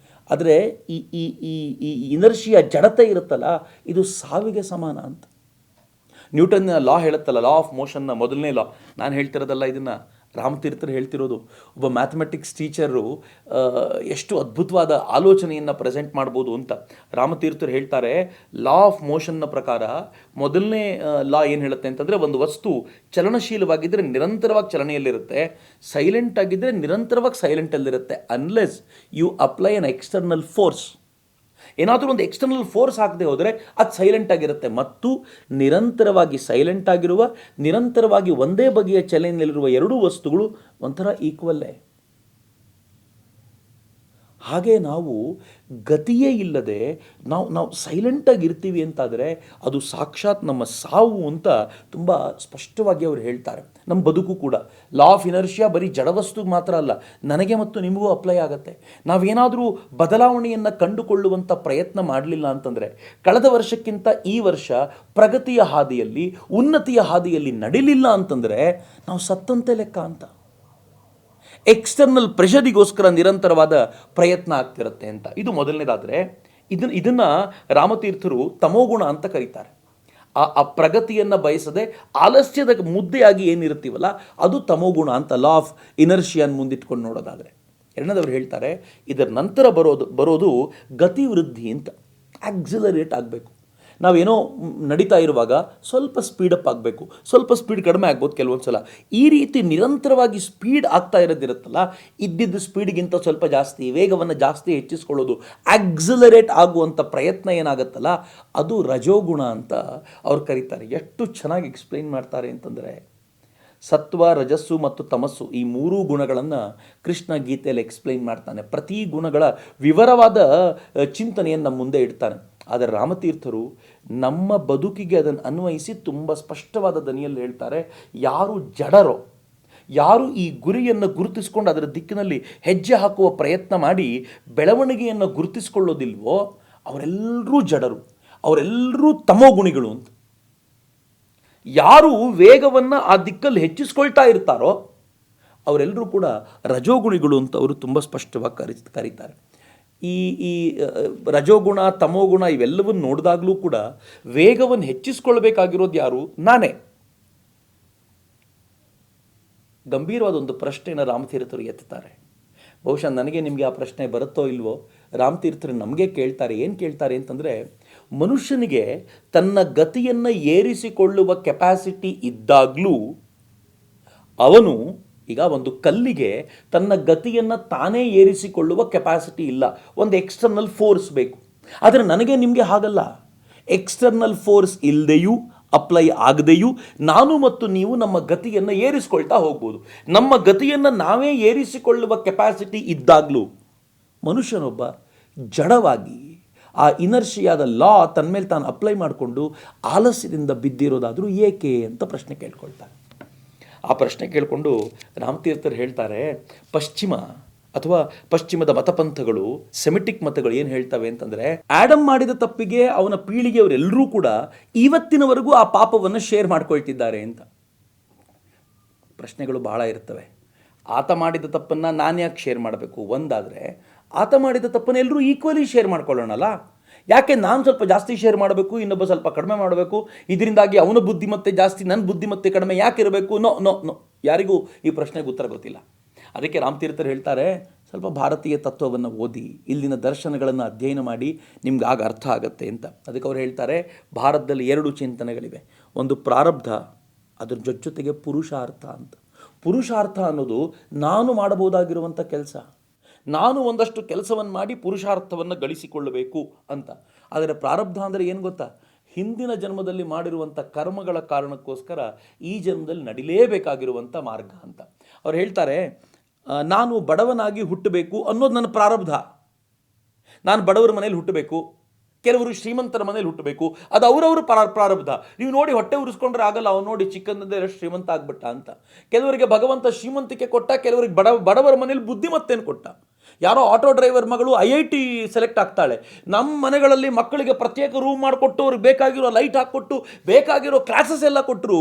ಆದರೆ ಈ ಈ ಈ ಈ ಇನರ್ಷಿಯ ಜಡತೆ ಇರುತ್ತಲ್ಲ, ಇದು ಸಾವಿಗೆ ಸಮಾನ ಅಂತ. ನ್ಯೂಟನ್ನ ಲಾ ಹೇಳುತ್ತಲ್ಲ, ಲಾ ಆಫ್ ಮೋಷನ್ನ ಮೊದಲನೇ ಲಾ. ನಾನು ಹೇಳ್ತಿರೋದಲ್ಲ, ಇದನ್ನು ರಾಮತೀರ್ಥರು ಹೇಳ್ತಿರೋದು. ಒಬ್ಬ ಮ್ಯಾಥಮೆಟಿಕ್ಸ್ ಟೀಚರು ಎಷ್ಟು ಅದ್ಭುತವಾದ ಆಲೋಚನೆಯನ್ನು ಪ್ರೆಸೆಂಟ್ ಮಾಡ್ಬೋದು ಅಂತ. ರಾಮತೀರ್ಥರು ಹೇಳ್ತಾರೆ, ಲಾ ಆಫ್ ಮೋಷನ್ನ ಪ್ರಕಾರ ಮೊದಲನೇ ಲಾ ಏನು ಹೇಳುತ್ತೆ ಅಂತಂದರೆ, ಒಂದು ವಸ್ತು ಚಲನಶೀಲವಾಗಿದ್ದರೆ ನಿರಂತರವಾಗಿ ಚಲನೆಯಲ್ಲಿರುತ್ತೆ, ಸೈಲೆಂಟ್ ಆಗಿದ್ದರೆ ನಿರಂತರವಾಗಿ ಸೈಲೆಂಟಲ್ಲಿರುತ್ತೆ, unless you apply an external force. ಏನಾದರೂ ಒಂದು ಎಕ್ಸ್ಟರ್ನಲ್ ಫೋರ್ಸ್ ಹಾಕದೆ ಹೋದರೆ ಅದು ಸೈಲೆಂಟ್ ಆಗಿರುತ್ತೆ. ಮತ್ತು ನಿರಂತರವಾಗಿ ಸೈಲೆಂಟ್ ಆಗಿರುವ, ನಿರಂತರವಾಗಿ ಒಂದೇ ಬಗೆಯ ಚಲನೆಯಲ್ಲಿರುವ ಎರಡೂ ವಸ್ತುಗಳು ಒಂಥರ ಈಕ್ವಲ್ಲೇ. ಹಾಗೆ ನಾವು ಗತಿಯೇ ಇಲ್ಲದೆ ನಾವು ಸೈಲೆಂಟಾಗಿ ಇರ್ತೀವಿ ಅಂತಾದರೆ ಅದು ಸಾಕ್ಷಾತ್ ನಮ್ಮ ಸಾವು ಅಂತ ತುಂಬ ಸ್ಪಷ್ಟವಾಗಿ ಅವರು ಹೇಳ್ತಾರೆ. ನಮ್ಮ ಬದುಕು ಕೂಡ ಲಾ ಆಫ್ ಇನರ್ಷಿಯಾ ಬರೀ ಜಡವಸ್ತುಗೆ ಮಾತ್ರ ಅಲ್ಲ, ನನಗೆ ಮತ್ತು ನಿಮಗೂ ಅಪ್ಲೈ ಆಗುತ್ತೆ. ನಾವೇನಾದರೂ ಬದಲಾವಣೆಯನ್ನು ಕಂಡುಕೊಳ್ಳುವಂಥ ಪ್ರಯತ್ನ ಮಾಡಲಿಲ್ಲ ಅಂತಂದರೆ, ಕಳೆದ ವರ್ಷಕ್ಕಿಂತ ಈ ವರ್ಷ ಪ್ರಗತಿಯ ಹಾದಿಯಲ್ಲಿ, ಉನ್ನತಿಯ ಹಾದಿಯಲ್ಲಿ ನಡಿಲಿಲ್ಲ ಅಂತಂದರೆ ನಾವು ಸತ್ತಂತೆ ಲೆಕ್ಕ ಅಂತ. ಎಕ್ಸ್ಟರ್ನಲ್ ಪ್ರೆಷರಿಗೋಸ್ಕರ ನಿರಂತರವಾದ ಪ್ರಯತ್ನ ಆಗ್ತಿರುತ್ತೆ ಅಂತ. ಇದು ಮೊದಲನೇದಾದರೆ, ಇದನ್ನು ರಾಮತೀರ್ಥರು ತಮೋಗುಣ ಅಂತ ಕರೀತಾರೆ. ಆ ಪ್ರಗತಿಯನ್ನು ಬಯಸದೆ ಆಲಸ್ಯದ ಮುದ್ದೆಯಾಗಿ ಏನಿರುತ್ತೀವಲ್ಲ, ಅದು ತಮೋಗುಣ ಅಂತ ಲಾ ಆಫ್ ಇನರ್ಷಿಯನ್ ಮುಂದಿಟ್ಕೊಂಡು ನೋಡೋದಾದರೆ. ಎರಡನೇದವ್ರು ಹೇಳ್ತಾರೆ, ಇದರ ನಂತರ ಬರೋದು ಗತಿವೃದ್ಧಿ ಅಂತ. ಆಕ್ಸಿಲರೇಟ್ ಆಗಬೇಕು. ನಾವೇನೋ ನಡೀತಾ ಇರುವಾಗ ಸ್ವಲ್ಪ ಸ್ಪೀಡಪ್ ಆಗಬೇಕು, ಸ್ವಲ್ಪ ಸ್ಪೀಡ್ ಕಡಿಮೆ ಆಗ್ಬೋದು ಕೆಲವೊಂದು ಸಲ. ಈ ರೀತಿ ನಿರಂತರವಾಗಿ ಸ್ಪೀಡ್ ಆಗ್ತಾ ಇರೋದಿರುತ್ತಲ್ಲ, ಇದ್ದಿದ್ದು ಸ್ಪೀಡ್ಗಿಂತ ಸ್ವಲ್ಪ ಜಾಸ್ತಿ ವೇಗವನ್ನು ಜಾಸ್ತಿ ಹೆಚ್ಚಿಸ್ಕೊಳ್ಳೋದು, ಆಕ್ಸಿಲರೇಟ್ ಆಗುವಂಥ ಪ್ರಯತ್ನ ಏನಾಗುತ್ತಲ್ಲ, ಅದು ರಜೋಗುಣ ಅಂತ ಅವ್ರು ಕರೀತಾರೆ. ಎಷ್ಟು ಚೆನ್ನಾಗಿ ಎಕ್ಸ್ಪ್ಲೈನ್ ಮಾಡ್ತಾರೆ ಅಂತಂದರೆ, ಸತ್ವ, ರಜಸ್ಸು ಮತ್ತು ತಮಸ್ಸು ಈ ಮೂರೂ ಗುಣಗಳನ್ನು ಕೃಷ್ಣ ಗೀತೆಯಲ್ಲಿ ಎಕ್ಸ್ಪ್ಲೈನ್ ಮಾಡ್ತಾನೆ. ಪ್ರತಿ ಗುಣಗಳ ವಿವರವಾದ ಚಿಂತನೆಯನ್ನು ಮುಂದೆ ಇಡ್ತಾನೆ. ಆದರೆ ರಾಮತೀರ್ಥರು ನಮ್ಮ ಬದುಕಿಗೆ ಅದನ್ನು ಅನ್ವಯಿಸಿ ತುಂಬ ಸ್ಪಷ್ಟವಾದ ದನಿಯಲ್ಲಿ ಹೇಳ್ತಾರೆ, ಯಾರು ಜಡರೋ, ಯಾರು ಈ ಗುರಿಯನ್ನು ಗುರುತಿಸ್ಕೊಂಡು ಅದರ ದಿಕ್ಕಿನಲ್ಲಿ ಹೆಜ್ಜೆ ಹಾಕುವ ಪ್ರಯತ್ನ ಮಾಡಿ ಬೆಳವಣಿಗೆಯನ್ನು ಗುರುತಿಸ್ಕೊಳ್ಳೋದಿಲ್ವೋ ಅವರೆಲ್ಲರೂ ಜಡರು, ಅವರೆಲ್ಲರೂ ತಮೋಗುಣಿಗಳು ಅಂತ. ಯಾರು ವೇಗವನ್ನು ಆ ದಿಕ್ಕಲ್ಲಿ ಹೆಚ್ಚಿಸ್ಕೊಳ್ತಾ ಇರ್ತಾರೋ ಅವರೆಲ್ಲರೂ ಕೂಡ ರಜೋಗುಣಿಗಳು ಅಂತ ಅವರು ತುಂಬ ಸ್ಪಷ್ಟವಾಗಿ ಕರೀತಾರೆ. ಈ ರಜೋಗುಣ, ತಮೋಗುಣ ಇವೆಲ್ಲವನ್ನು ನೋಡಿದಾಗಲೂ ಕೂಡ ವೇಗವನ್ನು ಹೆಚ್ಚಿಸ್ಕೊಳ್ಬೇಕಾಗಿರೋದು ಯಾರು? ನಾನೇ. ಗಂಭೀರವಾದ ಒಂದು ಪ್ರಶ್ನೆಯನ್ನು ರಾಮತೀರ್ಥರು ಎತ್ತುತ್ತಾರೆ. ಬಹುಶಃ ನನಗೆ ನಿಮಗೆ ಆ ಪ್ರಶ್ನೆ ಬರುತ್ತೋ ಇಲ್ವೋ, ರಾಮತೀರ್ಥರು ನಮಗೆ ಕೇಳ್ತಾರೆ. ಏನು ಕೇಳ್ತಾರೆ ಅಂತಂದರೆ, ಮನುಷ್ಯನಿಗೆ ತನ್ನ ಗತಿಯನ್ನು ಏರಿಸಿಕೊಳ್ಳುವ ಕೆಪಾಸಿಟಿ ಇದ್ದಾಗಲೂ ಅವನು, ಈಗ ಒಂದು ಕಲ್ಲಿಗೆ ತನ್ನ ಗತಿಯನ್ನು ತಾನೇ ಏರಿಸಿಕೊಳ್ಳುವ ಕೆಪಾಸಿಟಿ ಇಲ್ಲ, ಒಂದು ಎಕ್ಸ್ಟರ್ನಲ್ ಫೋರ್ಸ್ ಬೇಕು. ಆದರೆ ನನಗೆ ನಿಮಗೆ ಹಾಗಲ್ಲ. ಎಕ್ಸ್ಟರ್ನಲ್ ಫೋರ್ಸ್ ಇಲ್ಲದೆಯೂ, ಅಪ್ಲೈ ಆಗದೆಯೂ ನಾನು ಮತ್ತು ನೀವು ನಮ್ಮ ಗತಿಯನ್ನು ಏರಿಸಿಕೊಳ್ತಾ ಹೋಗ್ಬೋದು. ನಮ್ಮ ಗತಿಯನ್ನು ನಾವೇ ಏರಿಸಿಕೊಳ್ಳುವ ಕೆಪಾಸಿಟಿ ಇದ್ದಾಗಲೂ ಮನುಷ್ಯನೊಬ್ಬ ಜಡವಾಗಿ ಆ ಇನರ್ಷಿಯಾದ ಲಾ ತನ್ನ ಮೇಲೆ ತಾನು ಅಪ್ಲೈ ಮಾಡಿಕೊಂಡು ಆಲಸ್ಯದಿಂದ ಬಿದ್ದಿರೋದಾದರೂ ಏಕೆ ಅಂತ ಪ್ರಶ್ನೆ ಕೇಳ್ಕೊಳ್ತಾನೆ. ಆ ಪ್ರಶ್ನೆ ಕೇಳಿಕೊಂಡು ರಾಮತೀರ್ಥರು ಹೇಳ್ತಾರೆ, ಪಶ್ಚಿಮದ ಮತಪಂಥಗಳು, ಸೆಮಿಟಿಕ್ ಮತಗಳು ಏನು ಹೇಳ್ತವೆ ಅಂತಂದರೆ, ಆಡಮ್ ಮಾಡಿದ ತಪ್ಪಿಗೆ ಅವನ ಪೀಳಿಗೆಯವರೆಲ್ಲರೂ ಕೂಡ ಇವತ್ತಿನವರೆಗೂ ಆ ಪಾಪವನ್ನು ಶೇರ್ ಮಾಡ್ಕೊಳ್ತಿದ್ದಾರೆ ಅಂತ. ಪ್ರಶ್ನೆಗಳು ಬಹಳ ಇರ್ತವೆ. ಆತ ಮಾಡಿದ ತಪ್ಪನ್ನು ನಾನು ಯಾಕೆ ಶೇರ್ ಮಾಡಬೇಕು? ಒಂದಾದರೆ, ಆತ ಮಾಡಿದ ತಪ್ಪನ್ನು ಎಲ್ಲರೂ ಈಕ್ವಲಿ ಶೇರ್ ಮಾಡ್ಕೊಳ್ಳೋಣಲ್ಲ. ಯಾಕೆ ನಾನು ಸ್ವಲ್ಪ ಜಾಸ್ತಿ ಶೇರ್ ಮಾಡಬೇಕು, ಇನ್ನೊಬ್ಬ ಸ್ವಲ್ಪ ಕಡಿಮೆ ಮಾಡಬೇಕು, ಇದರಿಂದಾಗಿ ಅವನ ಬುದ್ಧಿಮತ್ತೆ ಜಾಸ್ತಿ, ನನ್ನ ಬುದ್ಧಿಮತ್ತೆ ಕಡಿಮೆ ಯಾಕೆ ಇರಬೇಕು? ನೋ ನೋ ನೋ, ಯಾರಿಗೂ ಈ ಪ್ರಶ್ನೆಗೆ ಉತ್ತರ ಗೊತ್ತಿಲ್ಲ. ಅದಕ್ಕೆ ರಾಮತೀರ್ಥರು ಹೇಳ್ತಾರೆ, ಸ್ವಲ್ಪ ಭಾರತೀಯ ತತ್ವವನ್ನು ಓದಿ, ಇಲ್ಲಿನ ದರ್ಶನಗಳನ್ನು ಅಧ್ಯಯನ ಮಾಡಿ, ನಿಮ್ಗೆ ಆಗ ಅರ್ಥ ಆಗುತ್ತೆ ಅಂತ. ಅದಕ್ಕೆ ಅವ್ರು ಹೇಳ್ತಾರೆ, ಭಾರತದಲ್ಲಿ 2 ಚಿಂತನೆಗಳಿವೆ. ಒಂದು ಪ್ರಾರಬ್ಧ, ಅದ್ರ ಜೊತೆಗೆ ಪುರುಷಾರ್ಥ ಅಂತ. ಪುರುಷಾರ್ಥ ಅನ್ನೋದು ನಾನು ಮಾಡಬಹುದಾಗಿರುವಂಥ ಕೆಲಸ, ನಾನು ಒಂದಷ್ಟು ಕೆಲಸವನ್ನು ಮಾಡಿ ಪುರುಷಾರ್ಥವನ್ನು ಗಳಿಸಿಕೊಳ್ಳಬೇಕು ಅಂತ. ಆದರೆ ಪ್ರಾರಬ್ಧ ಅಂದರೆ ಏನು ಗೊತ್ತಾ? ಹಿಂದಿನ ಜನ್ಮದಲ್ಲಿ ಮಾಡಿರುವಂಥ ಕರ್ಮಗಳ ಕಾರಣಕ್ಕೋಸ್ಕರ ಈ ಜನ್ಮದಲ್ಲಿ ನಡಿಲೇಬೇಕಾಗಿರುವಂಥ ಮಾರ್ಗ ಅಂತ. ಅವ್ರು ಹೇಳ್ತಾರೆ, ನಾನು ಬಡವನಾಗಿ ಹುಟ್ಟಬೇಕು ಅನ್ನೋದು ನನ್ನ ಪ್ರಾರಬ್ಧ. ನಾನು ಬಡವರ ಮನೇಲಿ ಹುಟ್ಟಬೇಕು, ಕೆಲವರು ಶ್ರೀಮಂತರ ಮನೇಲಿ ಹುಟ್ಟಬೇಕು, ಅದು ಅವರವರು ಪ್ರಾರಬ್ಧ. ನೀವು ನೋಡಿ ಹೊಟ್ಟೆ ಉರಿಸ್ಕೊಂಡ್ರೆ ಆಗಲ್ಲ, ಅವ್ನು ನೋಡಿ ಚಿಕ್ಕಂದೇ ಶ್ರೀಮಂತ ಆಗ್ಬಿಟ್ಟ ಅಂತ. ಕೆಲವರಿಗೆ ಭಗವಂತ ಶ್ರೀಮಂತಿಕೆ ಕೊಟ್ಟ, ಕೆಲವರಿಗೆ ಬಡವರ ಮನೇಲಿ ಬುದ್ಧಿಮತ್ತೇನು ಕೊಟ್ಟ. ಯಾರೋ ಆಟೋ ಡ್ರೈವರ್ ಮಗಳು IIT ಸೆಲೆಕ್ಟ್ ಆಗ್ತಾಳೆ, ನಮ್ಮ ಮನೆಗಳಲ್ಲಿ ಮಕ್ಕಳಿಗೆ ಪ್ರತ್ಯೇಕ ರೂಮ್ ಮಾಡಿಕೊಟ್ಟು, ಅವ್ರಿಗೆ ಬೇಕಾಗಿರೋ ಲೈಟ್ ಹಾಕ್ಕೊಟ್ಟು, ಬೇಕಾಗಿರೋ ಕ್ಲಾಸಸ್ ಎಲ್ಲ ಕೊಟ್ಟರು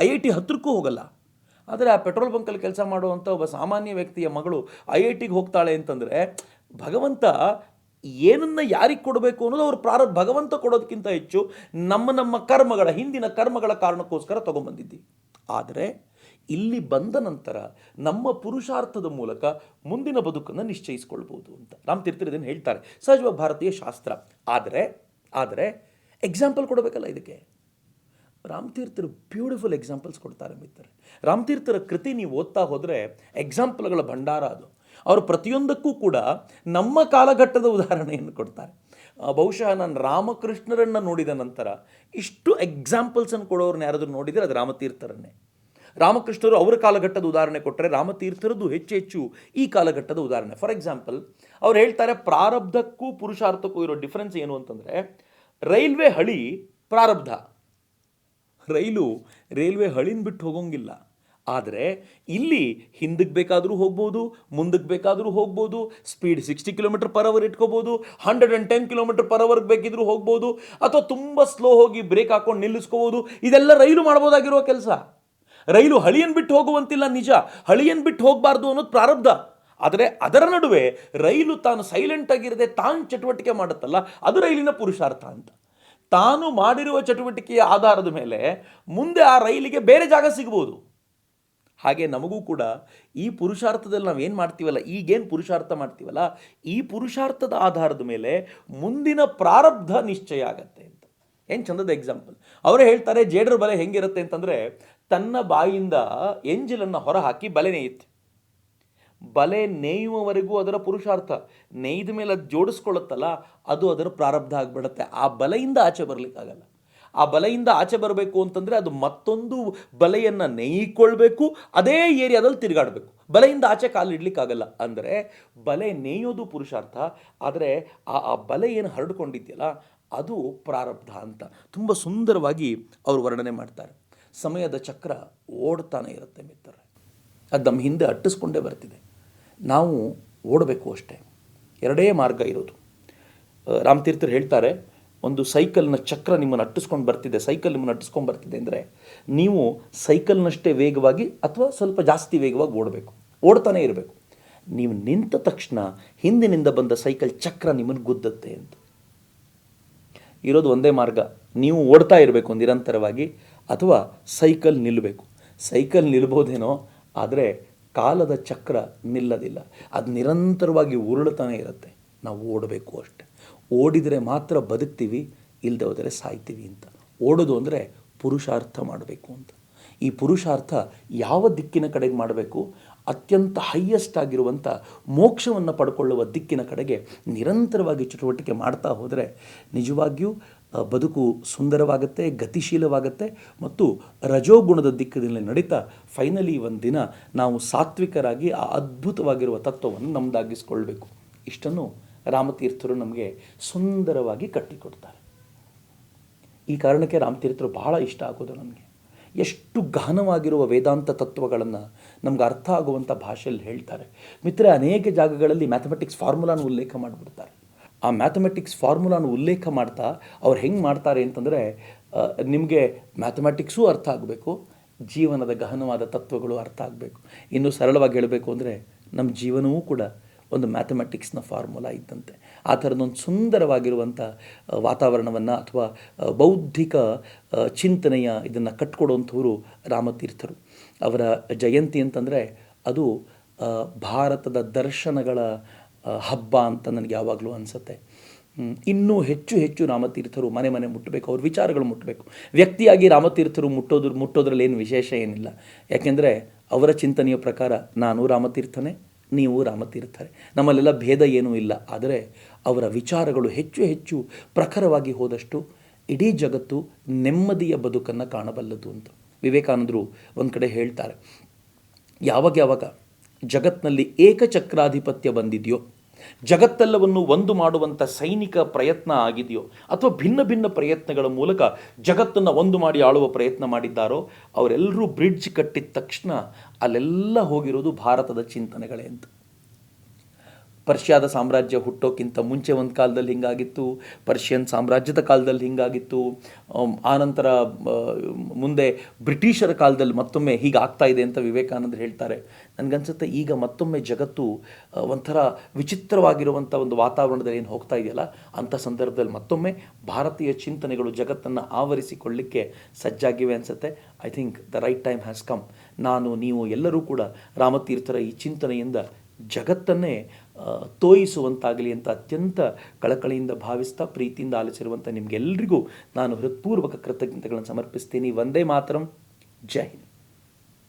IIT ಹತ್ರಕ್ಕೂ ಹೋಗಲ್ಲ. ಆದರೆ ಆ ಪೆಟ್ರೋಲ್ ಬಂಕಲ್ಲಿ ಕೆಲಸ ಮಾಡುವಂಥ ಒಬ್ಬ ಸಾಮಾನ್ಯ ವ್ಯಕ್ತಿಯ ಮಗಳು IITಗೆ ಹೋಗ್ತಾಳೆ ಅಂತಂದರೆ, ಭಗವಂತ ಏನನ್ನು ಯಾರಿಗೆ ಕೊಡಬೇಕು ಅನ್ನೋದು ಅವ್ರ ಪ್ರಾರಬ್ಧ. ಭಗವಂತ ಕೊಡೋದಕ್ಕಿಂತ ಹೆಚ್ಚು ನಮ್ಮ ಕರ್ಮಗಳ, ಹಿಂದಿನ ಕರ್ಮಗಳ ಕಾರಣಕ್ಕೋಸ್ಕರ ತೊಗೊಂಬಂದಿದ್ದಿ. ಆದರೆ ಇಲ್ಲಿ ಬಂದ ನಂತರ ನಮ್ಮ ಪುರುಷಾರ್ಥದ ಮೂಲಕ ಮುಂದಿನ ಬದುಕನ್ನು ನಿಶ್ಚಯಿಸ್ಕೊಳ್ಬೋದು ಅಂತ ರಾಮತೀರ್ಥರು ಇದನ್ನು ಹೇಳ್ತಾರೆ. ಸಹಜವಾಗಿ ಭಾರತೀಯ ಶಾಸ್ತ್ರ. ಆದರೆ ಎಕ್ಸಾಂಪಲ್ ಕೊಡಬೇಕಲ್ಲ ಇದಕ್ಕೆ. ರಾಮತೀರ್ಥರು ಬ್ಯೂಟಿಫುಲ್ ಎಕ್ಸಾಂಪಲ್ಸ್ ಕೊಡ್ತಾರೆ ಮಿತ್ರರೆ. ರಾಮತೀರ್ಥರ ಕೃತಿ ನೀವು ಓದ್ತಾ ಹೋದರೆ ಎಕ್ಸಾಂಪಲ್ಗಳ ಭಂಡಾರ ಅದು. ಅವರು ಪ್ರತಿಯೊಂದಕ್ಕೂ ಕೂಡ ನಮ್ಮ ಕಾಲಘಟ್ಟದ ಉದಾಹರಣೆಯನ್ನು ಕೊಡ್ತಾರೆ. ಬಹುಶಃ ನಾನು ರಾಮಕೃಷ್ಣರನ್ನು ನೋಡಿದ ನಂತರ ಇಷ್ಟು ಎಕ್ಸಾಂಪಲ್ಸನ್ನು ಕೊಡೋರನ್ನ ಯಾರಾದರೂ ನೋಡಿದರೆ ಅದು ರಾಮತೀರ್ಥರನ್ನೇ. ರಾಮಕೃಷ್ಣರು ಅವರ ಕಾಲಘಟ್ಟದ ಉದಾಹರಣೆ ಕೊಟ್ಟರೆ, ರಾಮತೀರ್ಥರದ್ದು ಹೆಚ್ಚು ಈ ಕಾಲಘಟ್ಟದ ಉದಾಹರಣೆ. ಫಾರ್ ಎಕ್ಸಾಂಪಲ್, ಅವ್ರು ಹೇಳ್ತಾರೆ, ಪ್ರಾರಬ್ಧಕ್ಕೂ ಪುರುಷಾರ್ಥಕ್ಕೂ ಇರೋ ಡಿಫ್ರೆನ್ಸ್ ಏನು ಅಂತಂದರೆ, ರೈಲ್ವೆ ಹಳಿ ಪ್ರಾರಬ್ಧ, ರೈಲ್ವೆ ಹಳಿನ ಬಿಟ್ಟು ಹೋಗೋಂಗಿಲ್ಲ. ಆದರೆ ಇಲ್ಲಿ ಹಿಂದಕ್ಕೆ ಬೇಕಾದರೂ ಹೋಗ್ಬೋದು, ಮುಂದಕ್ಕೆ ಬೇಕಾದರೂ ಹೋಗ್ಬೋದು, ಸ್ಪೀಡ್ 60 km/h ಇಟ್ಕೋಬೋದು, 110 km/h ಬೇಕಿದ್ರೂ ಹೋಗ್ಬೋದು, ಅಥವಾ ತುಂಬ ಸ್ಲೋ ಹೋಗಿ ಬ್ರೇಕ್ ಹಾಕೊಂಡು ನಿಲ್ಲಿಸ್ಕೋಬೋದು. ಇದೆಲ್ಲ ರೈಲು ಮಾಡ್ಬೋದಾಗಿರೋ ಕೆಲಸ. ರೈಲು ಹಳಿಯನ್ನು ಬಿಟ್ಟು ಹೋಗುವಂತಿಲ್ಲ, ನಿಜ, ಹಳಿಯನ್ನು ಬಿಟ್ಟು ಹೋಗಬಾರ್ದು ಅನ್ನೋದು ಪ್ರಾರಬ್ಧ. ಆದರೆ ಅದರ ನಡುವೆ ರೈಲು ತಾನು ಸೈಲೆಂಟ್ ಆಗಿರದೆ ತಾನು ಚಟುವಟಿಕೆ ಮಾಡುತ್ತಲ್ಲ, ಅದು ರೈಲಿನ ಪುರುಷಾರ್ಥ ಅಂತ. ತಾನು ಮಾಡಿರುವ ಚಟುವಟಿಕೆಯ ಆಧಾರದ ಮೇಲೆ ಮುಂದೆ ಆ ರೈಲಿಗೆ ಬೇರೆ ಜಾಗ ಸಿಗ್ಬೋದು. ಹಾಗೆ ನಮಗೂ ಕೂಡ ಈ ಪುರುಷಾರ್ಥದಲ್ಲಿ ನಾವೇನು ಮಾಡ್ತೀವಲ್ಲ, ಈಗೇನು ಪುರುಷಾರ್ಥ ಮಾಡ್ತೀವಲ್ಲ, ಈ ಪುರುಷಾರ್ಥದ ಆಧಾರದ ಮೇಲೆ ಮುಂದಿನ ಪ್ರಾರಬ್ಧ ನಿಶ್ಚಯ ಆಗತ್ತೆ ಅಂತ. ಏನು ಚಂದದ ಎಕ್ಸಾಂಪಲ್. ಅವರೇ ಹೇಳ್ತಾರೆ, ಜೇಡರ ಬಲೆ ಹೆಂಗಿರುತ್ತೆ ಅಂತಂದರೆ, ತನ್ನ ಬಾಯಿಂದ ಎಂಜಿಲನ್ನು ಹೊರ ಹಾಕಿ ಬಲೆ ನೇಯುತ್ತೆ. ಬಲೆ ನೇಯುವವರೆಗೂ ಅದರ ಪುರುಷಾರ್ಥ, ನೇಯ್ದ ಮೇಲೆ ಅದು ಜೋಡಿಸ್ಕೊಳ್ಳುತ್ತಲ್ಲ, ಅದು ಅದರ ಪ್ರಾರಬ್ಧ ಆಗಿಬಿಡುತ್ತೆ. ಆ ಬಲೆಯಿಂದ ಆಚೆ ಬರಲಿಕ್ಕಾಗಲ್ಲ. ಆ ಬಲೆಯಿಂದ ಆಚೆ ಬರಬೇಕು ಅಂತಂದರೆ ಅದು ಮತ್ತೊಂದು ಬಲೆಯನ್ನು ನೇಯಿಕೊಳ್ಬೇಕು, ಅದೇ ಏರಿಯಾದಲ್ಲಿ ತಿರುಗಾಡಬೇಕು. ಬಲೆಯಿಂದ ಆಚೆ ಕಾಲಿಡ್ಲಿಕ್ಕಾಗಲ್ಲ. ಅಂದರೆ ಬಲೆ ನೇಯೋದು ಪುರುಷಾರ್ಥ, ಆದರೆ ಆ ಬಲೆ ಏನು ಹರಡ್ಕೊಂಡಿದೆಯಲ್ಲ ಅದು ಪ್ರಾರಬ್ಧ ಅಂತ ತುಂಬ ಸುಂದರವಾಗಿ ಅವರು ವರ್ಣನೆ ಮಾಡ್ತಾರೆ. ಸಮಯದ ಚಕ್ರ ಓಡ್ತಾನೆ ಇರುತ್ತೆ ಮಿತ್ರರೆ, ಅದು ನಮ್ಮ ಹಿಂದೆ ಅಟ್ಟಿಸ್ಕೊಂಡೇ ಬರ್ತಿದೆ. ನಾವು ಓಡಬೇಕು ಅಷ್ಟೇ. ಎರಡೇ ಮಾರ್ಗ ಇರೋದು. ರಾಮತೀರ್ಥರು ಹೇಳ್ತಾರೆ, ಒಂದು ಸೈಕಲ್ನ ಚಕ್ರ ನಿಮ್ಮನ್ನು ಅಟ್ಟಿಸ್ಕೊಂಡು ಬರ್ತಿದೆ, ಸೈಕಲ್ ನಿಮ್ಮನ್ನು ಅಟ್ಟಿಸ್ಕೊಂಡು ಬರ್ತಿದೆ ಅಂದರೆ, ನೀವು ಸೈಕಲ್ನಷ್ಟೇ ವೇಗವಾಗಿ ಅಥವಾ ಸ್ವಲ್ಪ ಜಾಸ್ತಿ ವೇಗವಾಗಿ ಓಡ್ತಾನೆ ಇರಬೇಕು. ನೀವು ನಿಂತ ತಕ್ಷಣ ಹಿಂದಿನಿಂದ ಬಂದ ಸೈಕಲ್ ಚಕ್ರ ನಿಮ್ಮನ್ನು ಗುದ್ದುತ್ತೆ ಅಂತ. ಇರೋದು ಒಂದೇ ಮಾರ್ಗ, ನೀವು ಓಡ್ತಾ ಇರಬೇಕು ನಿರಂತರವಾಗಿ, ಅಥವಾ ಸೈಕಲ್ ನಿಲ್ಲಬೇಕು. ಸೈಕಲ್ ನಿಲ್ಬೋದೇನೋ, ಆದರೆ ಕಾಲದ ಚಕ್ರ ನಿಲ್ಲದಿಲ್ಲ, ಅದು ನಿರಂತರವಾಗಿ ಉರುಳುತ್ತಾನೆ ಇರುತ್ತೆ. ನಾವು ಓಡಬೇಕು ಅಷ್ಟೆ. ಓಡಿದರೆ ಮಾತ್ರ ಬದುಕ್ತೀವಿ, ಇಲ್ಲದೆ ಹೋದರೆ ಸಾಯ್ತೀವಿ ಅಂತ. ಓಡೋದು ಅಂದರೆ ಪುರುಷಾರ್ಥ ಮಾಡಬೇಕು ಅಂತ. ಈ ಪುರುಷಾರ್ಥ ಯಾವ ದಿಕ್ಕಿನ ಕಡೆಗೆ ಮಾಡಬೇಕು? ಅತ್ಯಂತ ಹೈಯೆಸ್ಟ್ ಆಗಿರುವಂಥ ಮೋಕ್ಷವನ್ನು ಪಡ್ಕೊಳ್ಳುವ ದಿಕ್ಕಿನ ಕಡೆಗೆ ನಿರಂತರವಾಗಿ ಚಟುವಟಿಕೆ ಮಾಡ್ತಾ ಹೋದರೆ ನಿಜವಾಗಿಯೂ ಬದುಕು ಸುಂದರವಾಗುತ್ತೆ, ಗತಿಶೀಲವಾಗುತ್ತೆ, ಮತ್ತು ರಜೋಗುಣದ ದಿಕ್ಕದಲ್ಲಿ ನಡೀತಾ ಫೈನಲಿ ಒಂದು ದಿನ ನಾವು ಸಾತ್ವಿಕರಾಗಿ ಆ ಅದ್ಭುತವಾಗಿರುವ ತತ್ವವನ್ನು ನಮ್ಮದಾಗಿಸ್ಕೊಳ್ಬೇಕು. ಇಷ್ಟನ್ನು ರಾಮತೀರ್ಥರು ನಮಗೆ ಸುಂದರವಾಗಿ ಕಟ್ಟಿಕೊಡ್ತಾರೆ. ಈ ಕಾರಣಕ್ಕೆ ರಾಮತೀರ್ಥರು ಬಹಳ ಇಷ್ಟ ಆಗೋದು ನನಗೆ. ಎಷ್ಟು ಗಹನವಾಗಿರುವ ವೇದಾಂತ ತತ್ವಗಳನ್ನು ನಮ್ಗೆ ಅರ್ಥ ಆಗುವಂಥ ಭಾಷೆಯಲ್ಲಿ ಹೇಳ್ತಾರೆ. ಮಿತ್ರ, ಅನೇಕ ಜಾಗಗಳಲ್ಲಿ ಮ್ಯಾಥಮೆಟಿಕ್ಸ್ ಫಾರ್ಮುಲಾನ ಉಲ್ಲೇಖ ಮಾಡಿಬಿಡ್ತಾರೆ. ಆ ಮ್ಯಾಥಮೆಟಿಕ್ಸ್ ಫಾರ್ಮುಲಾನ ಉಲ್ಲೇಖ ಮಾಡ್ತಾ ಅವ್ರು ಹೆಂಗೆ ಮಾಡ್ತಾರೆ ಅಂತಂದರೆ, ನಿಮಗೆ ಮ್ಯಾಥಮೆಟಿಕ್ಸೂ ಅರ್ಥ ಆಗಬೇಕು, ಜೀವನದ ಗಹನವಾದ ತತ್ವಗಳು ಅರ್ಥ ಆಗಬೇಕು. ಇನ್ನೂ ಸರಳವಾಗಿ ಹೇಳಬೇಕು ಅಂದರೆ, ನಮ್ಮ ಜೀವನವೂ ಕೂಡ ಒಂದು ಮ್ಯಾಥಮೆಟಿಕ್ಸ್ನ ಫಾರ್ಮುಲಾ ಇದ್ದಂತೆ. ಆ ಥರದೊಂದು ಸುಂದರವಾಗಿರುವಂಥ ವಾತಾವರಣವನ್ನು ಅಥವಾ ಬೌದ್ಧಿಕ ಚಿಂತನೆಯ ಇದನ್ನು ಕಟ್ಕೊಡುವಂಥವರು ರಾಮತೀರ್ಥರು. ಅವರ ಜಯಂತಿ ಅಂತಂದರೆ ಅದು ಭಾರತದ ದರ್ಶನಗಳ ಹಬ್ಬ ಅಂತ ನನಗೆ ಯಾವಾಗಲೂ ಅನಿಸುತ್ತೆ. ಇನ್ನೂ ಹೆಚ್ಚು ಹೆಚ್ಚು ರಾಮತೀರ್ಥರು ಮನೆ ಮನೆ ಮುಟ್ಟಬೇಕು, ಅವ್ರ ವಿಚಾರಗಳು ಮುಟ್ಟಬೇಕು. ವ್ಯಕ್ತಿಯಾಗಿ ರಾಮತೀರ್ಥರು ಮುಟ್ಟೋದ್ರಲ್ಲಿ ಏನು ವಿಶೇಷ ಏನಿಲ್ಲ. ಯಾಕೆಂದರೆ ಅವರ ಚಿಂತನೆಯ ಪ್ರಕಾರ ನಾನು ರಾಮತೀರ್ಥನೇ, ನೀವು ರಾಮತೀರ್ಥರೇ, ನಮ್ಮಲ್ಲೆಲ್ಲ ಭೇದ ಏನೂ ಇಲ್ಲ. ಆದರೆ ಅವರ ವಿಚಾರಗಳು ಹೆಚ್ಚು ಹೆಚ್ಚು ಪ್ರಖರವಾಗಿ ಹೋದಷ್ಟು ಇಡೀ ಜಗತ್ತು ನೆಮ್ಮದಿಯ ಬದುಕನ್ನು ಕಾಣಬಲ್ಲದು ಅಂತ ವಿವೇಕಾನಂದರು ಒಂದು ಕಡೆ ಹೇಳ್ತಾರೆ. ಯಾವಾಗ ಜಗತ್ತಿನಲ್ಲಿ ಏಕಚಕ್ರಾಧಿಪತ್ಯ ಬಂದಿದೆಯೋ, ಜಗತ್ತೆಲ್ಲವನ್ನು ಒಂದು ಮಾಡುವಂಥ ಸೈನಿಕ ಪ್ರಯತ್ನ ಆಗಿದೆಯೋ, ಅಥವಾ ಭಿನ್ನ ಭಿನ್ನ ಪ್ರಯತ್ನಗಳ ಮೂಲಕ ಜಗತ್ತನ್ನು ಒಂದು ಮಾಡಿ ಆಳುವ ಪ್ರಯತ್ನ ಮಾಡಿದ್ದಾರೋ, ಅವರೆಲ್ಲರೂ ಬ್ರಿಡ್ಜ್ ಕಟ್ಟಿದ ತಕ್ಷಣ ಅಲ್ಲೆಲ್ಲ ಹೋಗಿರೋದು ಭಾರತದ ಚಿಂತನೆಗಳೇ ಅಂತ. ಪರ್ಷಿಯಾದ ಸಾಮ್ರಾಜ್ಯ ಹುಟ್ಟೋಕ್ಕಿಂತ ಮುಂಚೆ ಒಂದು ಕಾಲದಲ್ಲಿ ಹಿಂಗಾಗಿತ್ತು, ಪರ್ಷಿಯನ್ ಸಾಮ್ರಾಜ್ಯದ ಕಾಲದಲ್ಲಿ ಹಿಂಗಾಗಿತ್ತು, ಆನಂತರ ಮುಂದೆ ಬ್ರಿಟಿಷರ ಕಾಲದಲ್ಲಿ ಮತ್ತೊಮ್ಮೆ ಹೀಗೆ ಆಗ್ತಾ ಇದೆ ಅಂತ ವಿವೇಕಾನಂದರು ಹೇಳ್ತಾರೆ. ನನಗನ್ಸುತ್ತೆ ಈಗ ಮತ್ತೊಮ್ಮೆ ಜಗತ್ತು ಒಂಥರ ವಿಚಿತ್ರವಾಗಿರುವಂಥ ಒಂದು ವಾತಾವರಣದಲ್ಲಿ ಏನು ಹೋಗ್ತಾ ಇದೆಯಲ್ಲ, ಅಂಥ ಸಂದರ್ಭದಲ್ಲಿ ಮತ್ತೊಮ್ಮೆ ಭಾರತೀಯ ಚಿಂತನೆಗಳು ಜಗತ್ತನ್ನು ಆವರಿಸಿಕೊಳ್ಳಿಕ್ಕೆ ಸಜ್ಜಾಗಿವೆ ಅನಿಸುತ್ತೆ. I think the right time has come. ನಾನು, ನೀವು ಎಲ್ಲರೂ ಕೂಡ ರಾಮತೀರ್ಥರ ಈ ಚಿಂತನೆಯಿಂದ ಜಗತ್ತನ್ನೇ ತೋಯಿಸುವಂತಾಗಲಿ ಅಂತ ಅತ್ಯಂತ ಕಳಕಳಿಯಿಂದ ಭಾವಿಸ್ತಾ, ಪ್ರೀತಿಯಿಂದ ಆಲಿಸಿರುವಂಥ ನಿಮಗೆಲ್ಲರಿಗೂ ನಾನು ಹೃತ್ಪೂರ್ವಕ ಕೃತಜ್ಞತೆಗಳನ್ನು ಸಮರ್ಪಿಸ್ತೀನಿ. ವಂದೇ ಮಾತರಂ. ಜೈ ಹಿಂದ್.